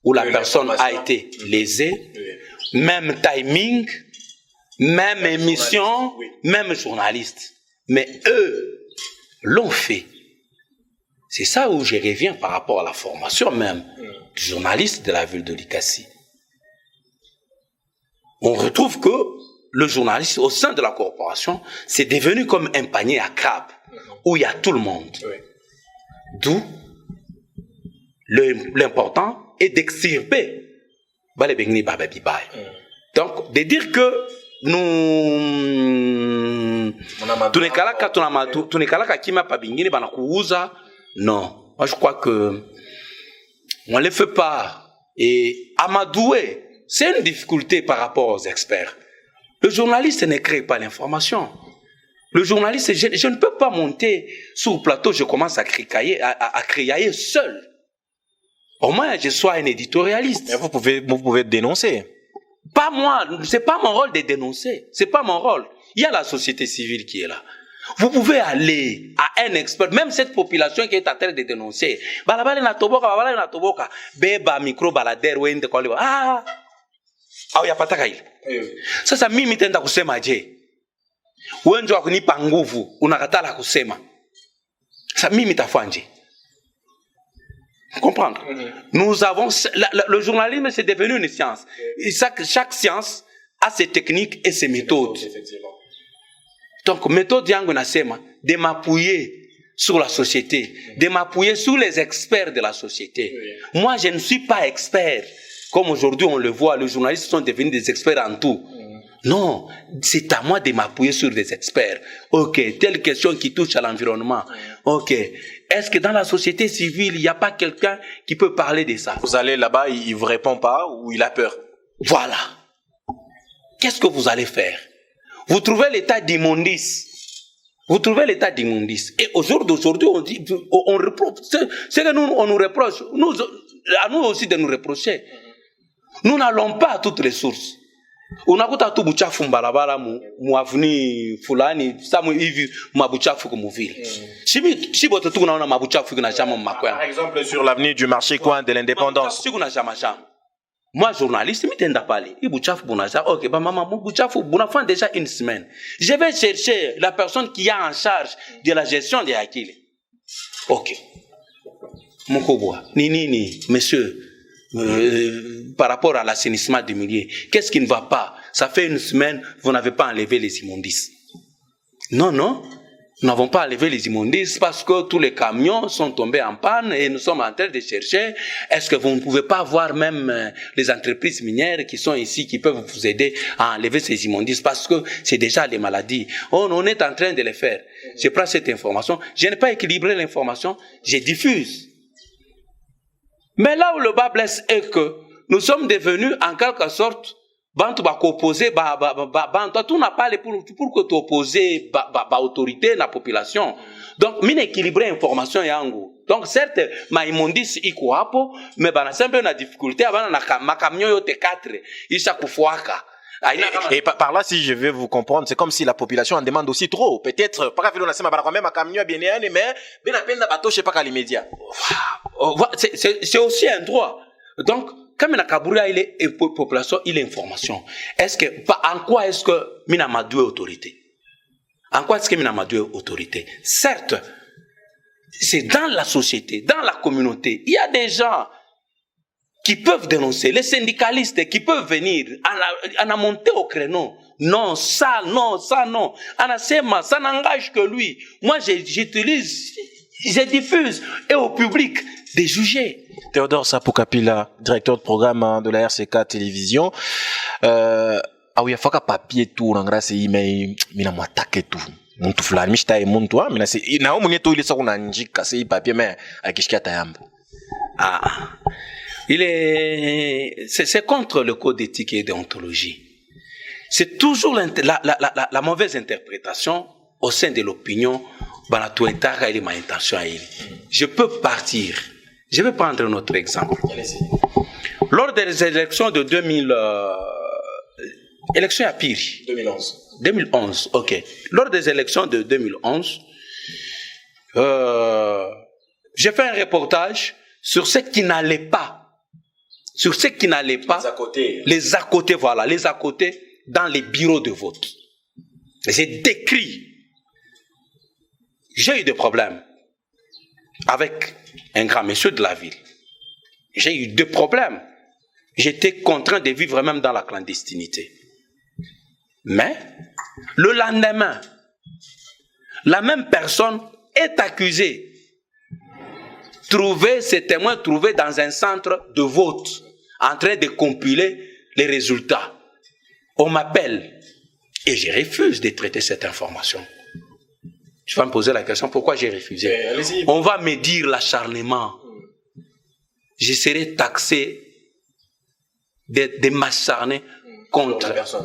où la personne a été lésée, même timing, même émission, même journaliste. Mais eux l'ont fait. C'est ça où je reviens par rapport à la formation même du journaliste de la ville de Likasi. on retrouve que le journaliste au sein de la corporation, c'est devenu comme un panier à crabes, où il y a tout le monde. Oui. D'où l'important est d'extirper. Donc, de dire que nous... Non. Moi, je crois que on ne le fait pas. Et amadouer, c'est une difficulté par rapport aux experts. Le journaliste ne crée pas l'information. Le journaliste, je ne peux pas monter sur le plateau, je commence à créailler seul. Au moins, je sois un éditorialiste.
Mais vous pouvez dénoncer.
Pas moi, c'est pas mon rôle de dénoncer. C'est pas mon rôle. Il y a la société civile qui est là. Vous pouvez aller à un expert, même cette population qui est en train de dénoncer. Sasa mimi nitaenda kusema je? Wewe ndio kunipa nguvu, unakatala kusema. Sasa mimi nitafanye. Comprendre? Nous avons le journalisme c'est devenu une science. Et chaque science a ses techniques et ses méthodes. Donc méthode yangu nasema de m'appuyer sur la société, de m'appuyer sur les experts de la société. Moi je ne suis pas expert. Comme aujourd'hui on le voit, les journalistes sont devenus des experts en tout. Non, c'est à moi de m'appuyer sur des experts. Ok, telle question qui touche à l'environnement. Ok, est-ce que dans la société civile, il n'y a pas quelqu'un qui peut parler de ça?
Vous allez là-bas, il ne vous répond pas ou il a peur.
Voilà. Qu'est-ce que vous allez faire? Vous trouvez l'état d'immondice. Vous trouvez l'état d'immondice. Et au jour d'aujourd'hui, on dit, on reproche, c'est que nous, on nous reproche, à nous aussi de nous reprocher. Nous n'allons pas à toutes les sources. Unakuta tu buchafu mbalabala mu avenue fulani samu hivi mabuchafu kumuvile. Shibo tu tunaona mabuchafu kuna chama makwena.
Par exemple sur l'avenue du marché coin de l'indépendance.
Si kuna chama chama. Moi journaliste mitenda pale. Ibuchafu bunaja. OK, ba maman buchafu bunafan déjà une semaine. Je vais chercher la personne qui est en charge de la gestion des Akile. OK. Mokobwa. Nini monsieur par rapport à l'assainissement du milieu. Qu'est-ce qui ne va pas? Ça fait une semaine, vous n'avez pas enlevé les immondices. Non, nous n'avons pas enlevé les immondices parce que tous les camions sont tombés en panne et nous sommes en train de chercher. Est-ce que vous ne pouvez pas voir même les entreprises minières qui sont ici, qui peuvent vous aider à enlever ces immondices parce que c'est déjà des maladies. On est en train de les faire. Je prends cette information. Je n'ai pas équilibré l'information. Je diffuse. Mais là où le bas blesse est que nous sommes devenus en quelque sorte bantu ba opposer bantu tout n'a pas pour que tu opposer autorité na population. Donc mine équilibrer information yangu. Donc certes ma immondice iko hapo mais bana semble na difficulté abana na makamyo yote 4 isha kufuaka.
Et par là, si je vais vous comprendre, c'est comme si la population en demande aussi trop. Peut-être, pas grave, on a quand même un camion bien né, mais bien à peine bateau, je sais pas qu'à l'immédiat.
C'est aussi un droit. Donc, comme la Kabouria, il est population, il est information. Est-ce que, en quoi est-ce que mina madoué autorité? En quoi est-ce que mina madoué autorité? Certes, c'est dans la société, dans la communauté, il y a des gens qui peuvent dénoncer, les syndicalistes qui peuvent venir, en a monté au créneau. Non, ça, non. Anasema, ça n'engage que lui. Moi, j'utilise, je diffuse, et au public, de juger.
Théodore Sapokapila, directeur de programme de la RCK Télévision. Il faut que papier tout, en grâce, mais il m'a attaqué tout. Muntu fulani, mishta muntu, mais c'est, na omu nyeto ile sako na njika, c'est papier, mais, akishkia tayamba.
C'est contre le code d'éthique et déontologie. C'est toujours la mauvaise interprétation au sein de l'opinion. Je peux partir. Je vais prendre un autre exemple. Lors des élections de 2000, élections à Piri. 2011, ok. Lors des élections de 2011, j'ai fait un reportage sur ce qui n'allait pas. Sur ce qui n'allait pas, les à côté, voilà, les à côté dans les bureaux de vote. J'ai décrit. J'ai eu des problèmes avec un grand monsieur de la ville. J'ai eu des problèmes. J'étais contraint de vivre même dans la clandestinité. Mais, le lendemain, la même personne est accusée. Ces témoins trouvés dans un centre de vote, en train de compiler les résultats. On m'appelle et je refuse de traiter cette information. Tu vas me poser la question, pourquoi j'ai refusé? On va me dire l'acharnement. Je serai taxé de m'acharner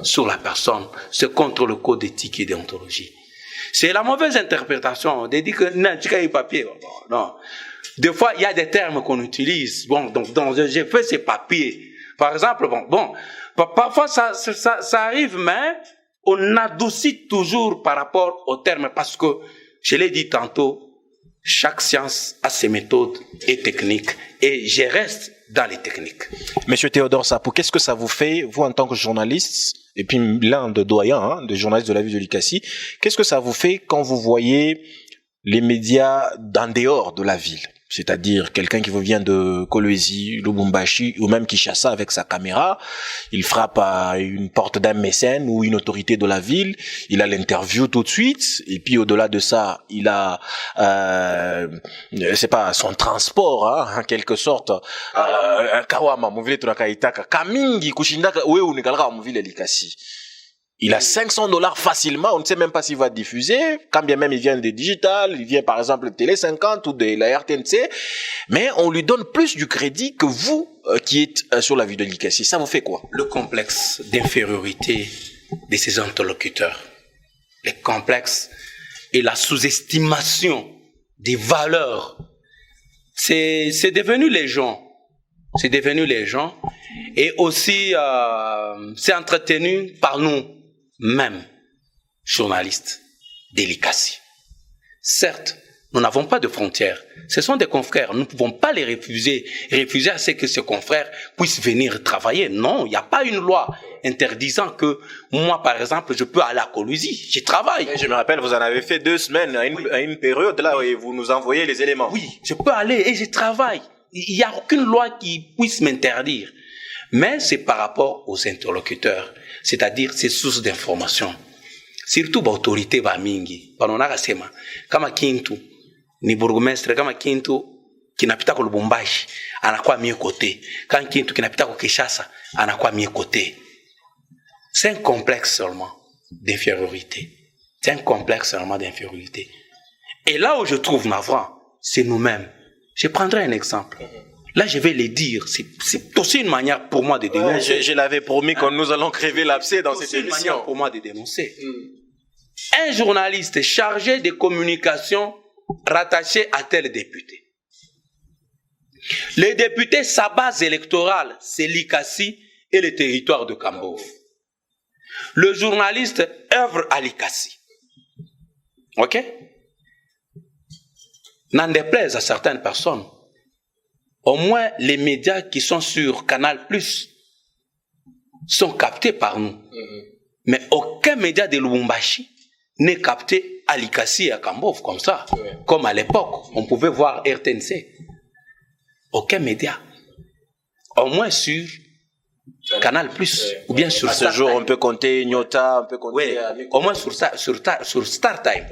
sur la personne. C'est contre le code d'éthique et déontologie. C'est la mauvaise interprétation. On dit que non, tu as eu papier. Non. Des fois, il y a des termes qu'on utilise. Bon, donc j'ai fait ces papiers. Par exemple, parfois ça arrive, mais on adoucit toujours par rapport aux termes parce que, je l'ai dit tantôt, chaque science a ses méthodes et techniques et je reste dans les techniques.
Monsieur Théodore Sapou, qu'est-ce que ça vous fait, vous en tant que journaliste, et puis l'un de doyens, des journalistes de la ville de l'ICASI, qu'est-ce que ça vous fait quand vous voyez les médias en dehors de la ville? C'est-à-dire quelqu'un qui vient de Kolwezi, Lubumbashi ou même Kinshasa avec sa caméra, il frappe à une porte d'un mécène ou une autorité de la ville, il a l'interview tout de suite, et puis au-delà de ça, il a, c'est pas son transport, hein, en quelque sorte, kawama muvile tunakaitaka kamingi kushindaka wewe unikalaka muvile likasi. Il a $500 facilement, on ne sait même pas s'il va diffuser, quand bien même il vient des digital, il vient par exemple de Télé 50 ou de la RTNC, mais on lui donne plus du crédit que vous qui êtes sur la ville de l'ICASI. Ça vous fait quoi?
Le complexe d'infériorité de ses interlocuteurs, le complexe et la sous-estimation des valeurs, c'est devenu les gens. C'est devenu les gens et aussi c'est entretenu par nous. Même journalistes de l'ICASI. Certes, nous n'avons pas de frontières. Ce sont des confrères. Nous ne pouvons pas les refuser à ce que ces confrères puissent venir travailler. Non, il n'y a pas une loi interdisant que moi, par exemple, je peux aller à Kolwezi. Je travaille.
Je me rappelle, vous en avez fait 2 semaines à une période là où vous nous envoyez les éléments.
Oui, je peux aller et je travaille. Il n'y a aucune loi qui puisse m'interdire. Mais c'est par rapport aux interlocuteurs. C'est-à-dire ces sources d'information. Surtout l'autorité va mingi. Panonaka sema. Kama Kintu, ni bourgmestre, kama Kintu, kinapita kwa Lubumbashi, anakuwa mieux côté. Kama Kintu, kinapita kwa Kinshasa, anakuwa mieux côté. C'est un complexe seulement d'infériorité. C'est un complexe seulement d'infériorité. Et là où je trouve navrant, c'est nous-mêmes. Je prendrai un exemple. Là, je vais les dire. C'est aussi une manière pour moi de dénoncer.
Je l'avais promis que nous allons crever l'abcès dans cette émission.
C'est une manière pour moi de dénoncer. Un journaliste chargé de communication rattaché à tel député. Les députés, sa base électorale, c'est l'ICASI et le territoire de Kambov. Le journaliste œuvre à l'ICASI. Ok? N'en déplaise à certaines personnes. Au moins, les médias qui sont sur Canal Plus sont captés par nous. Mais aucun média de Lubumbashi n'est capté à l'ICASI et à Kambov comme ça. Comme à l'époque, on pouvait voir RTNC. Aucun média. Au moins sur Canal Plus ou bien sur
à ce jour, on peut compter Nyota, on peut compter...
au moins sur Star Time.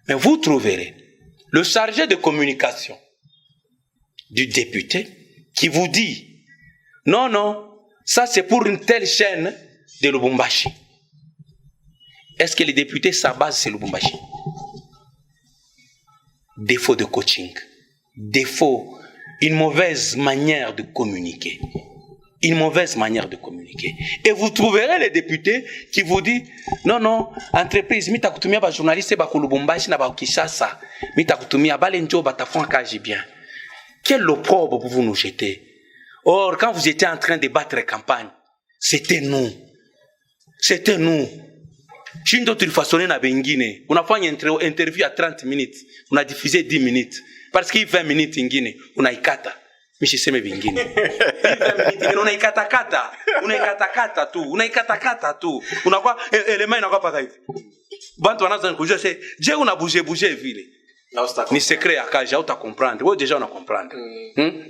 Mais vous trouverez le chargé de communication du député qui vous dit non, ça c'est pour une telle chaîne de Lubumbashi. Est-ce que les députés, sa base c'est Lubumbashi? Défaut de coaching, défaut, une mauvaise manière de communiquer. Une mauvaise manière de communiquer. Et vous trouverez les députés qui vous disent non, entreprise, mita kutumia ba journaliste ba Lubumbashi na ba Kinshasa, mita kutumia bale njo batafon kaji bien. Quel opprobre pour vous nous jeter. Or, quand vous étiez en train de battre campagne, c'était nous. C'était nous. Chindo tulifasone na bengine. Unafanya interview à 30 minutes. On a diffusé 10 minutes. Parce qu'il 20 minutes ingine, unaikata. Mishiseme bengine. 20 minutes, unaikatakata. Unaikatakata tu. Unakuwa élément inakuwa paka hivi. Bantu wanaanza kujua c'est je una bouger vile. Ni secret à Kaja, tu comprendre. Ouais, déjà on a comprendre.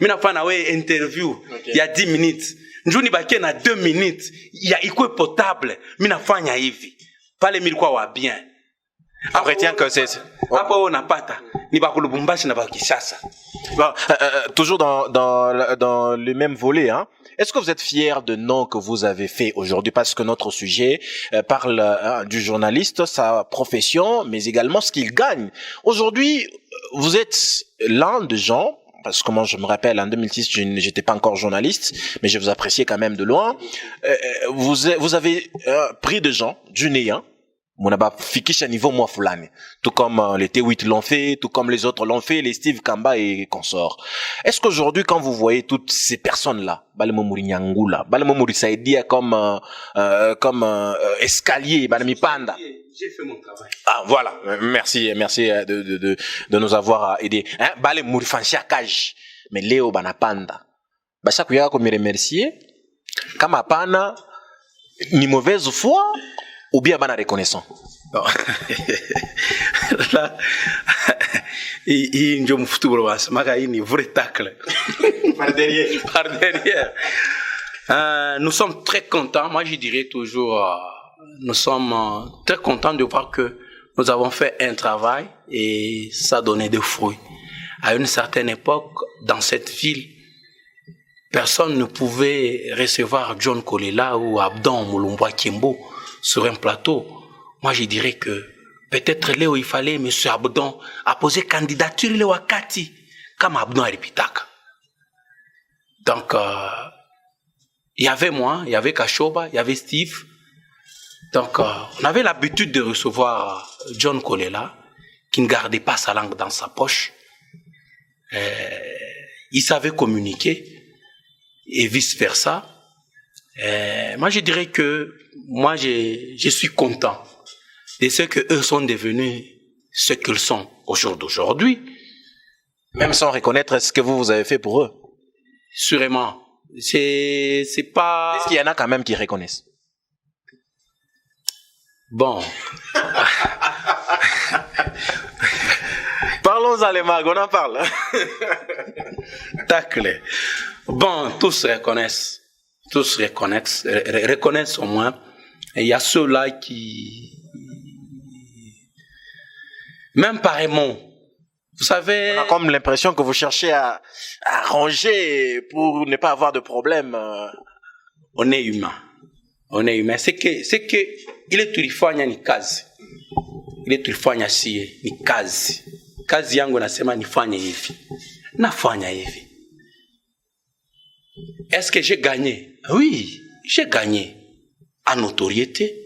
Mina fana ouais interview il y a 10 minutes. Njoo nibakie na 2 minutes ya ikuwe potable, mimi nafanya hivi. Pale milikuwa wa bien.
On retient que c'est...
Hapo unapata ni ba Lubumbashi na ba Kinshasa.
Bon, toujours dans le même volet, hein. Est-ce que vous êtes fier de nom que vous avez fait aujourd'hui? Parce que notre sujet parle du journaliste, sa profession, mais également ce qu'il gagne. Aujourd'hui, vous êtes l'un des gens, parce que moi je me rappelle en 2006, je n'étais pas encore journaliste, mais je vous appréciais quand même de loin. Vous avez pris des gens du néant. On a fikisha niveau moi fulani, tout comme les T8 l'ont fait, tout comme les autres l'ont fait, les Steve Kamba et consorts. Est-ce qu'aujourd'hui, quand vous voyez toutes ces personnes-là, Balemomuri Nyangula, Balemomuri Saïdia comme escalier, Balemi Panda.
J'ai fait mon travail.
Ah voilà, merci de nous avoir aidé. Hein, Balemomuri Fanchia Kaj, mais Léo Banapanda. Basa kuya comme remercier, kama pana ni mauvaise foi. Ou bien bana reconnaissant.
Bon. Là, il ndio mfutulo basi maka hii ni vrai tacle.
Par derrière.
Par derrière. Nous sommes très contents, moi je dirais toujours nous sommes très contents de voir que nous avons fait un travail et ça donnait des fruits. À une certaine époque dans cette ville, personne ne pouvait recevoir John Kolela ou Abdon Mulumba Kimbo sur un plateau. Moi, je dirais que peut-être Léo, il fallait M. Abdon a posé candidature Léo Akati, comme Abdon Aripitaka. Donc, il y avait moi, il y avait Kashoba, il y avait Steve. Donc, on avait l'habitude de recevoir John Kolela, qui ne gardait pas sa langue dans sa poche. Il savait communiquer et vice-versa. Moi, je dirais que moi, je suis content de ce qu'eux sont devenus ce qu'ils sont au jour d'aujourd'hui.
Même sans reconnaître ce que vous avez fait pour eux.
Sûrement. C'est pas...
Est-ce qu'il y en a quand même qui reconnaissent?
Bon.
Parlons à l'EMAG, on en parle.
Tacle. Bon, tous reconnaissent. Tous reconnaissent au moins. Et il y a ceux-là qui, même par mots, vous savez...
On a comme l'impression que vous cherchez à ranger pour ne pas avoir de problème.
On est humain. On est humain. C'est que, il est tulifanya ni kazi. Il est tulifanya siye ni kazi. Kazi yangu nasema nifanye hivi. Nafanya hivi. Est-ce que j'ai gagné? Oui, j'ai gagné en notoriété.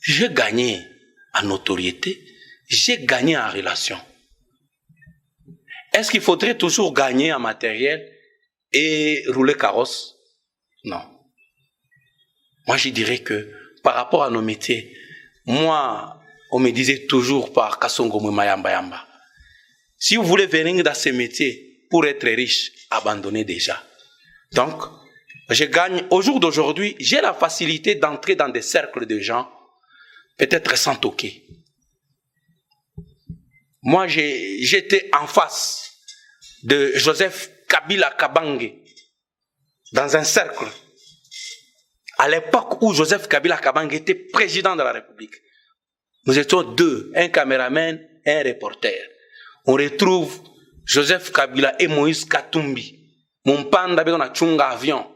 J'ai gagné en notoriété. J'ai gagné en relation. Est-ce qu'il faudrait toujours gagner en matériel et rouler carrosse? Non. Moi, je dirais que par rapport à nos métiers, moi, on me disait toujours par Kasongo Mayamba Yamba, si vous voulez venir dans ces métiers pour être riche, abandonnez déjà. Donc, je gagne, au jour d'aujourd'hui, j'ai la facilité d'entrer dans des cercles de gens, peut-être sans toquer. Moi, j'étais en face de Joseph Kabila Kabange, dans un cercle. À l'époque où Joseph Kabila Kabange était président de la République, nous étions deux, un caméraman et un reporter. On retrouve Joseph Kabila et Moïse Katumbi. Mon panda beko na chunga avion,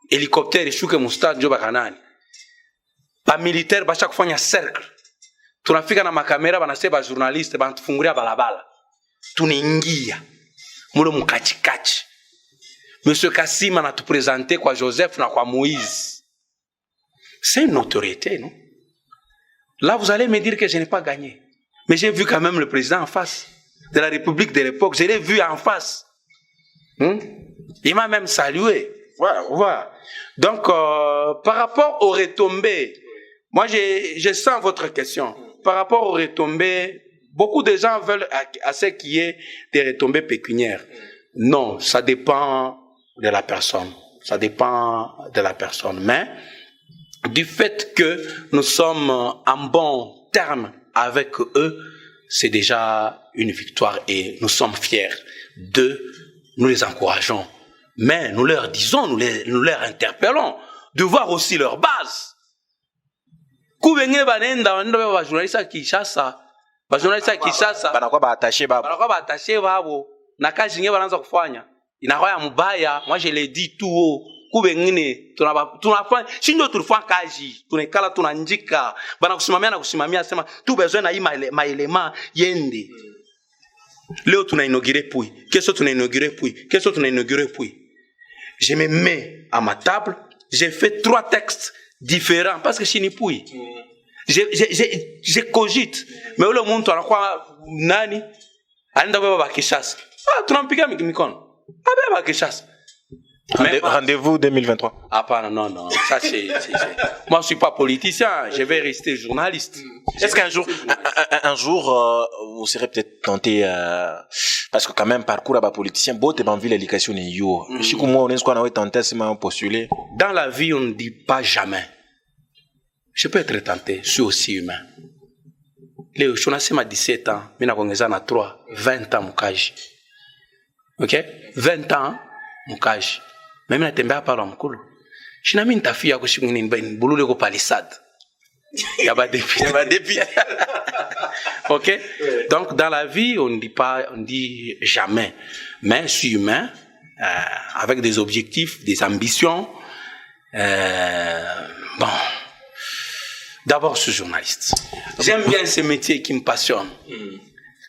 hélicoptère ishuke mu stade Joba Kanani. Pa militaire ba chaque fois cercle. Tunafika na makamera banasema journaliste banatufungulia balabala. Tunaingia mule mukachikachi. Monsieur Kassima na tu présenter kwa Joseph na kwa Moïse. C'est une autorité, non? Là, vous allez me dire que je n'ai pas gagné. Mais j'ai vu quand même le président en face de la République de l'époque. Je l'ai vu en face. Il m'a même salué. Voilà. Donc, par rapport aux retombées, moi, je sens votre question. Par rapport aux retombées, beaucoup de gens veulent à ce qu'il y ait des retombées pécuniaires. Non, ça dépend de la personne. Ça dépend de la personne. Mais, du fait que nous sommes en bon terme avec eux, c'est déjà une victoire et nous sommes fiers d'eux. Nous les encourageons Mais nous leur disons, nous leur interpellons de voir aussi leur base. Koubenge banenda ba journaliste à Kinshasa, ba journaliste à Kinshasa,
banakuwa baattaché babo.
Banakuwa baattaché babo. Na kazi nyingi banaanza kufanya. Inakuwa ya mbaya, moi je l'ai dit tout haut. Kubengine tunafanya shinjo tulifanya kazi, tunekala tunanjika, bana kusimamia sema tu besoin na hii maelema yende. Leo tuna inaugurer puis, qu'est-ce que tuna inaugurer puis, qu'est-ce que tuna inaugurer puis. Je me mets à ma table, j'ai fait 3 textes différents parce que chini puis. Je cogite, mais le monde anakuwa nani? Anaenda baba Kinshasa. Ah, tunampiga mikono. Baba Kinshasa.
Rendez-vous 2023.
Ah, pas, non. Ça, c'est... Moi, je suis pas politicien. Je vais rester journaliste.
Est-ce qu'un jour, vous serez peut-être tenté, parce que quand même, parcours à politicien, beau, t'es en ville, l'éducation est yo. Je sais comment on est, qu'on a tenté, c'est postuler.
Dans la vie, on ne dit pas jamais. Je peux être tenté. Je suis aussi humain. Léo, je suis à 17 ans. Je suis à 3, 20 ans, Mukaji. Ok? 20 ans, Mukaji. Mais je suis pas là, Mukulu. Je n'ai pas fille à suis une boulot de palissade. Il y a pas député. Ok? Donc, dans la vie, on ne dit pas, on dit jamais. Mais je suis humain, avec des objectifs, des ambitions. Bon. D'abord, je suis journaliste. J'aime bien ce métier qui me passionne.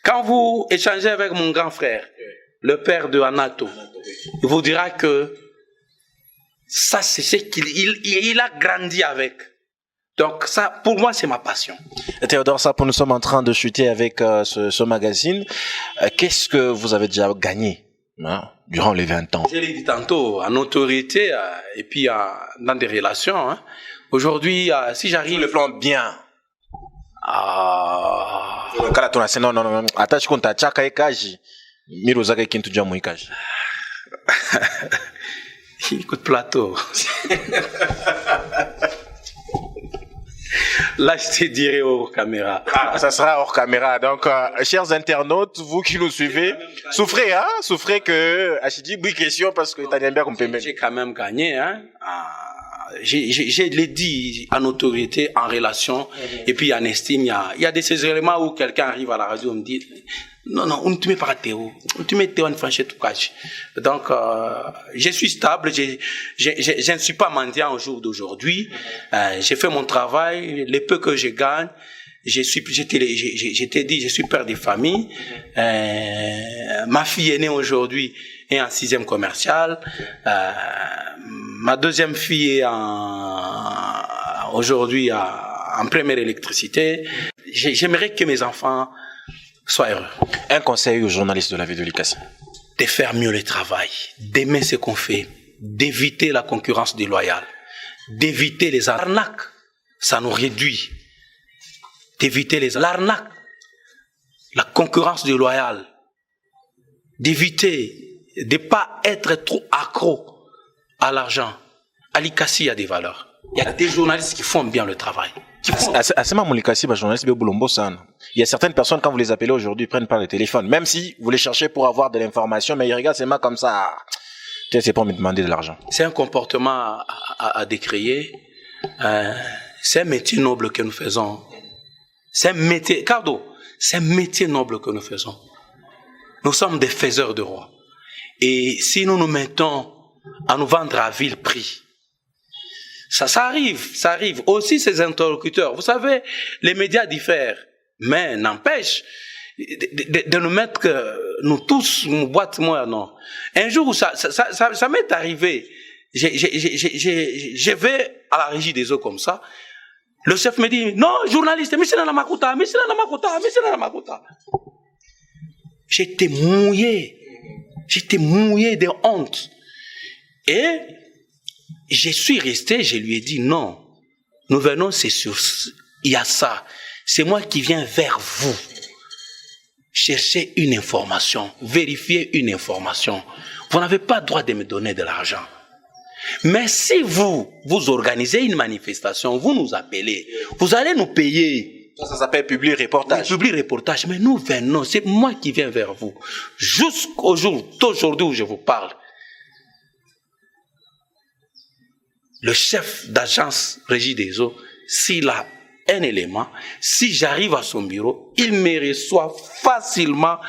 Quand vous échangez avec mon grand frère, le père de Anato, il vous dira que ça, c'est ce qu'il a grandi avec. Donc ça, pour moi, c'est ma passion.
Théodore Sapo, nous sommes en train de chuter avec ce magazine. Qu'est-ce que vous avez déjà gagné durant les 20 ans?
Je l'ai dit tantôt, en autorité et puis dans des relations. Hein. Aujourd'hui, si j'arrive...
Le plan bien. Non. Attache contre Tchaka et Kaji. Mirozaka et Kintuja Mouikaji.
Écoute, plateau. Là, je te dirai hors caméra.
Ah, ça sera hors caméra. Donc, chers internautes, vous qui nous suivez, souffrez que Achidi bouille question parce que t'as bien compris.
J'ai quand même gagné, hein. Je l'ai dit en autorité, en relation, et puis en estime. Il y a ces éléments où quelqu'un arrive à la radio et me dit, non, on ne te met pas à Théo. On te met Théo en franchise tout cash. Donc, je suis stable. Je ne suis pas mendiant au jour d'aujourd'hui. J'ai fait mon travail. Les peu que je gagne, je t'ai dit, je suis père de famille. Ma fille est née aujourd'hui et en 6e commercial. Ma deuxième fille est aujourd'hui en première électricité. J'aimerais que mes enfants soient heureux.
Un conseil aux journalistes de la ville de Likasi.
De faire mieux le travail, d'aimer ce qu'on fait, d'éviter la concurrence déloyale, d'éviter les arnaques. Ça nous réduit. D'éviter l'arnaque, la concurrence déloyale, d'éviter de ne pas être trop accro à l'argent. À Likasi, il y a des valeurs. Il y a des journalistes qui font bien le travail.
Il y a certaines personnes, quand vous les appelez aujourd'hui, ils prennent pas le téléphone. Même si vous les cherchez pour avoir de l'information, mais ils regardent ces mains comme ça. C'est pas me demander de l'argent.
C'est un comportement à décrier. C'est un métier noble que nous faisons. C'est un métier, Cardo, c'est un métier noble que nous faisons. Nous sommes des faiseurs de rois. Et si nous nous mettons à nous vendre à vil prix, ça arrive. Aussi ces interlocuteurs, vous savez, les médias diffèrent, mais n'empêche de nous mettre que nous tous, nous boîte moi, non. Un jour où ça m'est arrivé, je vais à la régie des eaux comme ça, le chef me dit, non, journaliste, monsieur Namakuta. J'étais mouillé de honte. Et je suis resté, je lui ai dit, non, nous venons, c'est sûr, il y a ça. C'est moi qui viens vers vous. Chercher une information, vérifier une information. Vous n'avez pas le droit de me donner de l'argent. Mais si vous organisez une manifestation, vous nous appelez, vous allez nous payer.
Ça s'appelle public reportage.
Public reportage, mais nous venons, c'est moi qui viens vers vous. Jusqu'au jour d'aujourd'hui où je vous parle, le chef d'agence Régie des eaux, s'il a un élément, si j'arrive à son bureau, il me reçoit facilement,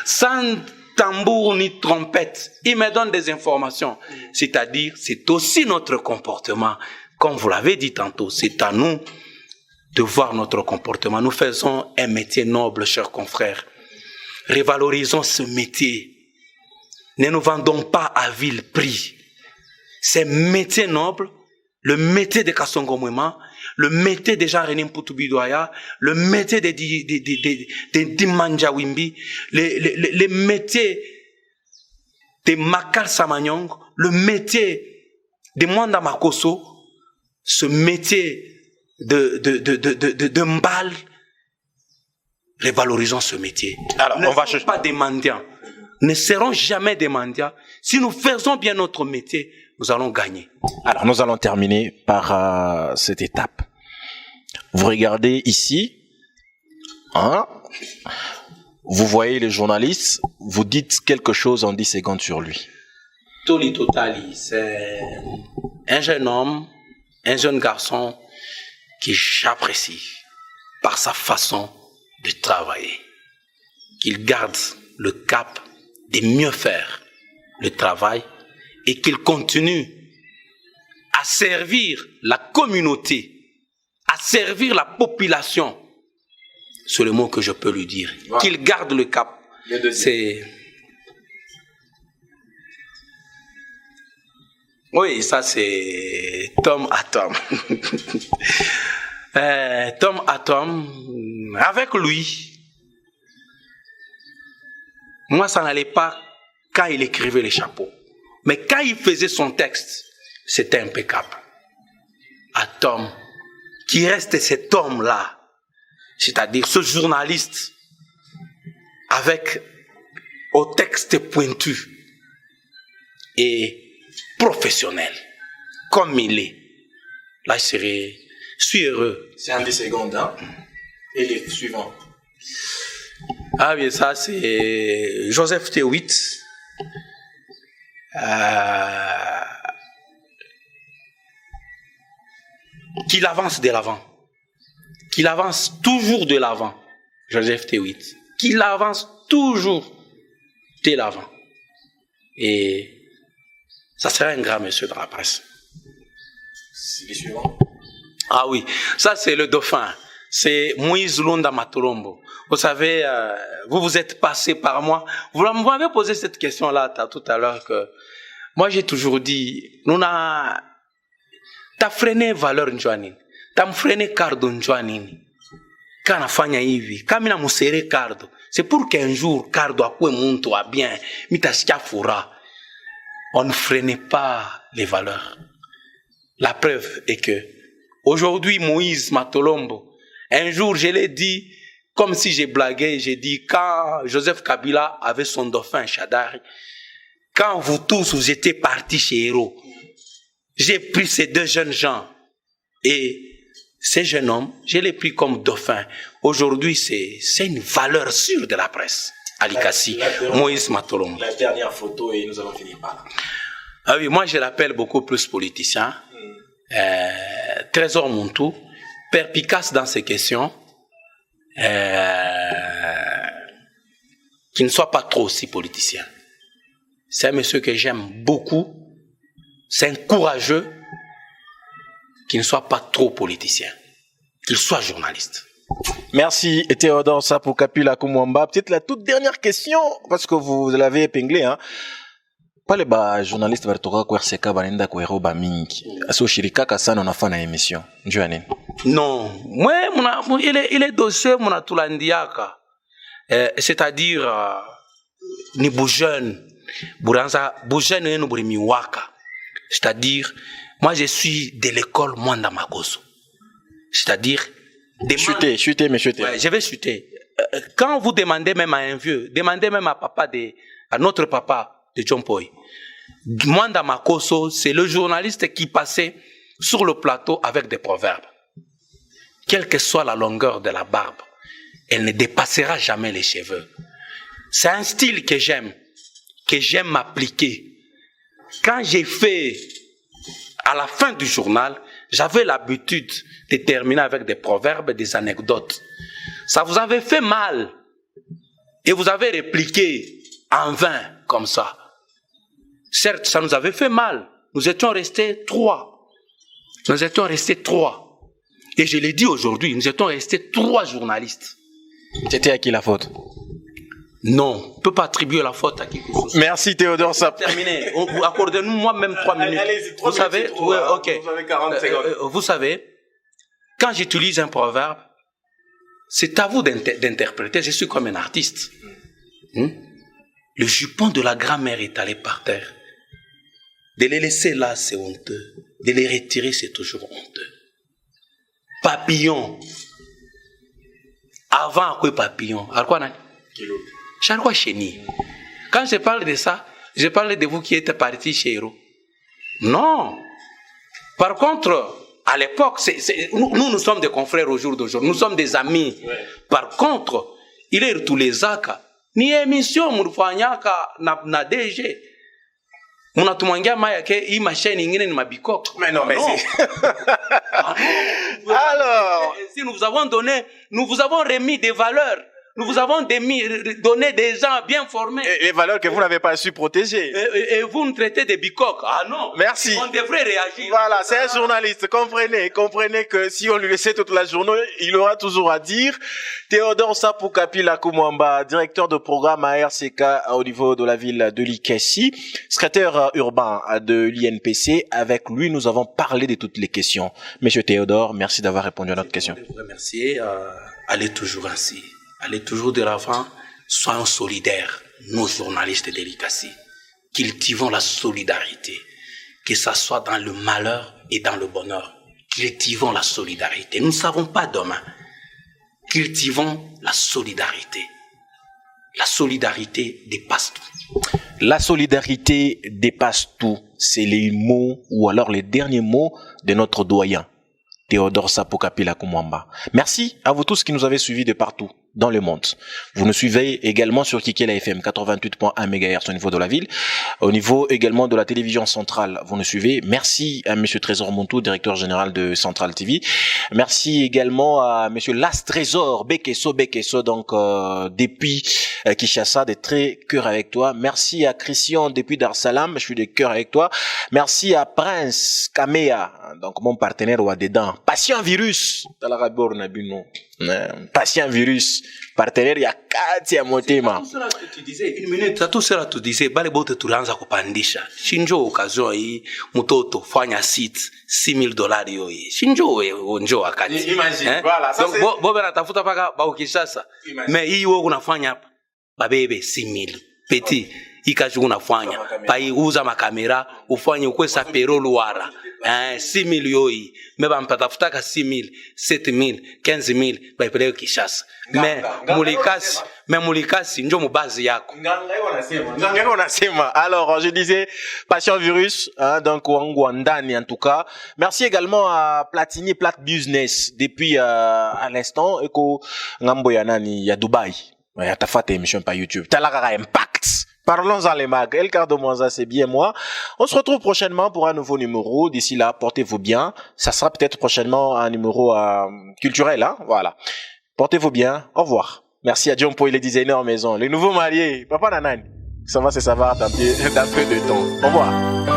sans tambour ni trompette. Il me donne des informations. C'est-à-dire, c'est aussi notre comportement. Comme vous l'avez dit tantôt, c'est à nous de voir notre comportement. Nous faisons un métier noble, chers confrères. Révalorisons ce métier. Ne nous vendons pas à vil prix. C'est un métier noble, le métier de Kasongo Mwema, le métier de Jean-René Mpoutou-Bidoya, le métier de Dimanja Wimbi, le métier de Makar Samanyong, le métier de Mwanda Makoso, ce métier de Mbal. Révalorisons ce métier.
Alors,
ne sommes pas des mendiants. Ne serons jamais des mendiants. Si nous faisons bien notre métier, nous allons gagner.
Alors, nous allons terminer par cette étape. Vous regardez ici, hein, vous voyez les journalistes, vous dites quelque chose en 10 secondes sur lui.
Toli Totali, c'est un jeune homme, un jeune garçon que j'apprécie par sa façon de travailler. Qu'il garde le cap de mieux faire le travail et qu'il continue à servir la communauté, à servir la population. C'est le mot que je peux lui dire. Voilà. Qu'il garde le cap. C'est... Oui, ça c'est Tom à Tom. Tom à Tom, avec lui, moi ça n'allait pas quand il écrivait les chapeaux. Mais quand il faisait son texte, c'était impeccable. À Tom, qui reste cet homme-là, c'est-à-dire ce journaliste, avec au texte pointu et professionnel, comme il est. Là, je suis heureux.
C'est en 10 secondes, hein? Et les suivants.
Ah oui, ça c'est Joseph Théouit. Qu'il avance de l'avant. Qu'il avance toujours de l'avant. Joseph Théouit. Qu'il avance toujours de l'avant. Et ça serait un grand monsieur dans la presse.
C'est les suivants.
Ah oui, ça c'est le dauphin. C'est Moïse Lunda Matolombo. Vous savez, vous vous êtes passé par moi. Vous m'avez posé cette question-là tout à l'heure que moi j'ai toujours dit, nous n'a t'as freiné valeur njwanini, t'as freiné cardo njwanini. Kana fanya hivi, kamina musere cardo. C'est pour qu'un jour cardo akwe muntu a bien, mitasikia fura. On ne freinait pas les valeurs. La preuve est que aujourd'hui, Moïse Matolombo, un jour, je l'ai dit, comme si j'ai blagué, j'ai dit, quand Joseph Kabila avait son dauphin Chadari, quand vous tous, vous étiez partis chez Héros, j'ai pris ces deux jeunes gens et ces jeunes hommes, je les pris comme dauphins. Aujourd'hui, c'est une valeur sûre de la presse. Alikassi, Moïse Matolombo.
La dernière photo et nous allons finir par là.
Ah oui, moi je l'appelle beaucoup plus politicien. Trésor Muntu, perspicace dans ses questions, qui ne soit pas trop aussi politicien. C'est un monsieur que j'aime beaucoup, c'est un courageux, qui ne soit pas trop politicien, qu'il soit journaliste.
Merci Théodore Sapou Kapila Kumwamba. Peut-être la toute dernière question, parce que vous l'avez épinglé, hein. Pas les journalistes baritoka kwa RCK banenda kwa Roba mingi. Aso shirika kasana unafanya émission. Njoo nini?
Non, moi il est dossier mona tulandiaka. C'est-à-dire ni boujeune, buranza boujeune eno burimi waka. C'est-à-dire moi je suis de l'école Mwanda Makoso. C'est-à-dire
chuter mais chuter.
Ouais, je vais chuter. Quand vous demandez même à un vieux, demandez même à notre papa de John Poy. Mwanda Makoso, c'est le journaliste qui passait sur le plateau avec des proverbes. Quelle que soit la longueur de la barbe, elle ne dépassera jamais les cheveux. C'est un style que j'aime m'appliquer. Quand j'ai fait à la fin du journal, j'avais l'habitude de terminer avec des proverbes, des anecdotes. Ça vous avait fait mal. Et vous avez répliqué en vain, comme ça. Certes, ça nous avait fait mal. Nous étions restés 3. Nous étions restés 3. Et je l'ai dit aujourd'hui, nous étions restés 3 journalistes.
C'était à qui la faute?
Non, on ne peut pas attribuer la faute à qui que ce soit.
Merci Théodore Sap.
Terminé. Accordez-nous moi-même 3 minutes.
Allez-y, 3
vous savez,
minutes,
ouais, ok.
Vous avez 40 secondes.
Vous savez, quand j'utilise un proverbe, c'est à vous d'interpréter. Je suis comme un artiste. Le jupon de la grand-mère est allé par terre. De les laisser là, c'est honteux. De les retirer, c'est toujours honteux. Papillon. Avant quoi papillon? Alors quoi, Charles Chéni. Quand je parle de ça, je parle de vous qui êtes partis chez Héros. Non. Par contre, à l'époque, nous sommes des confrères au jour d'aujourd'hui. Nous sommes des amis. Ouais. Par contre, il est tous les aka. Ni émission murfanyaka na DG. Munatumwangia maya ke hii machine ingine ni mabikoko.
Mais non, mais si. Alors,
si nous vous avons remis des valeurs. Nous vous avons donné des gens bien formés.
Et les valeurs que vous n'avez pas su protéger.
Et vous nous traitez de bicoques. Ah non.
Merci.
On devrait réagir.
Voilà, c'est un journaliste. Comprenez que si on lui laissait toute la journée, il aura toujours à dire. Théodore Sapou Kapila Kumwamba, directeur de programme à RCK au niveau de la ville de Likessi, secrétaire urbain de l'INPC. Avec lui, nous avons parlé de toutes les questions. Monsieur Théodore, merci d'avoir répondu à notre question.
Je vous remercie. Allez toujours ainsi. Allez toujours de l'avant, soyons solidaires, nos journalistes de l'ICACI. Cultivons la solidarité, que ça soit dans le malheur et dans le bonheur. Cultivons la solidarité. Nous ne savons pas demain. Cultivons la solidarité. La solidarité dépasse tout.
La solidarité dépasse tout. C'est les mots ou alors les derniers mots de notre doyen, Théodore Sapou Kapila Kumwamba. Merci à vous tous qui nous avez suivis de partout dans le monde. Vous nous suivez également sur Kikela FM 88.1 MHz au niveau de la ville, au niveau également de la télévision centrale. Vous nous suivez. Merci à Monsieur Trésor Montou, directeur général de Central TV. Merci également à Monsieur Las Trésor Bekeso, donc depuis Kinshasa, de très cœur avec toi. Merci à Christian depuis Dar Salam, je suis de cœur avec toi. Merci à Prince Kamea, donc mon partenaire ou à dedans. Patient Virus, Patient Virus, partenaire ya kati ya motema.
Tout cela que tu disais, une minute, tout cela tu disais, bale bote tulianza kupandisha. Shinjo occasion hii, mtoto fanya seat $6,000 hii. Shinjo njo wakati.
Imagine, voilà, ça c'est.
Donc bobe natafuta paka ba ukishasa. Mais hii wewe unafanya hapa. Babebe 6,000. Petit, ikaji unafanya. Pai uza makamera, ufanye ukwesa pero luara. 6,000 yoi, mais ba mpatafutaka 6,000, 7,000, 15,000, ba ipeleke Kinshasa. Mais mulikasi njo mubazi yako.
Nganga unasema. Alors, je disais Patient Virus, donc wangu ndani en tout cas. Merci également à Platini Plat Business depuis à l'instant eko ngambo ya nani ya Dubai. Ya tafata émission par YouTube. Talaka Impact. Parlons en les mags. El Cardo Mwanza, c'est bien moi. On se retrouve prochainement pour un nouveau numéro. D'ici là, portez-vous bien. Ça sera peut-être prochainement un numéro culturel, hein. Voilà. Portez-vous bien. Au revoir. Merci à John Poy, les designers maison. Les nouveaux mariés. Papa Nanani. Ça va, c'est ça va dans peu de temps. Au revoir.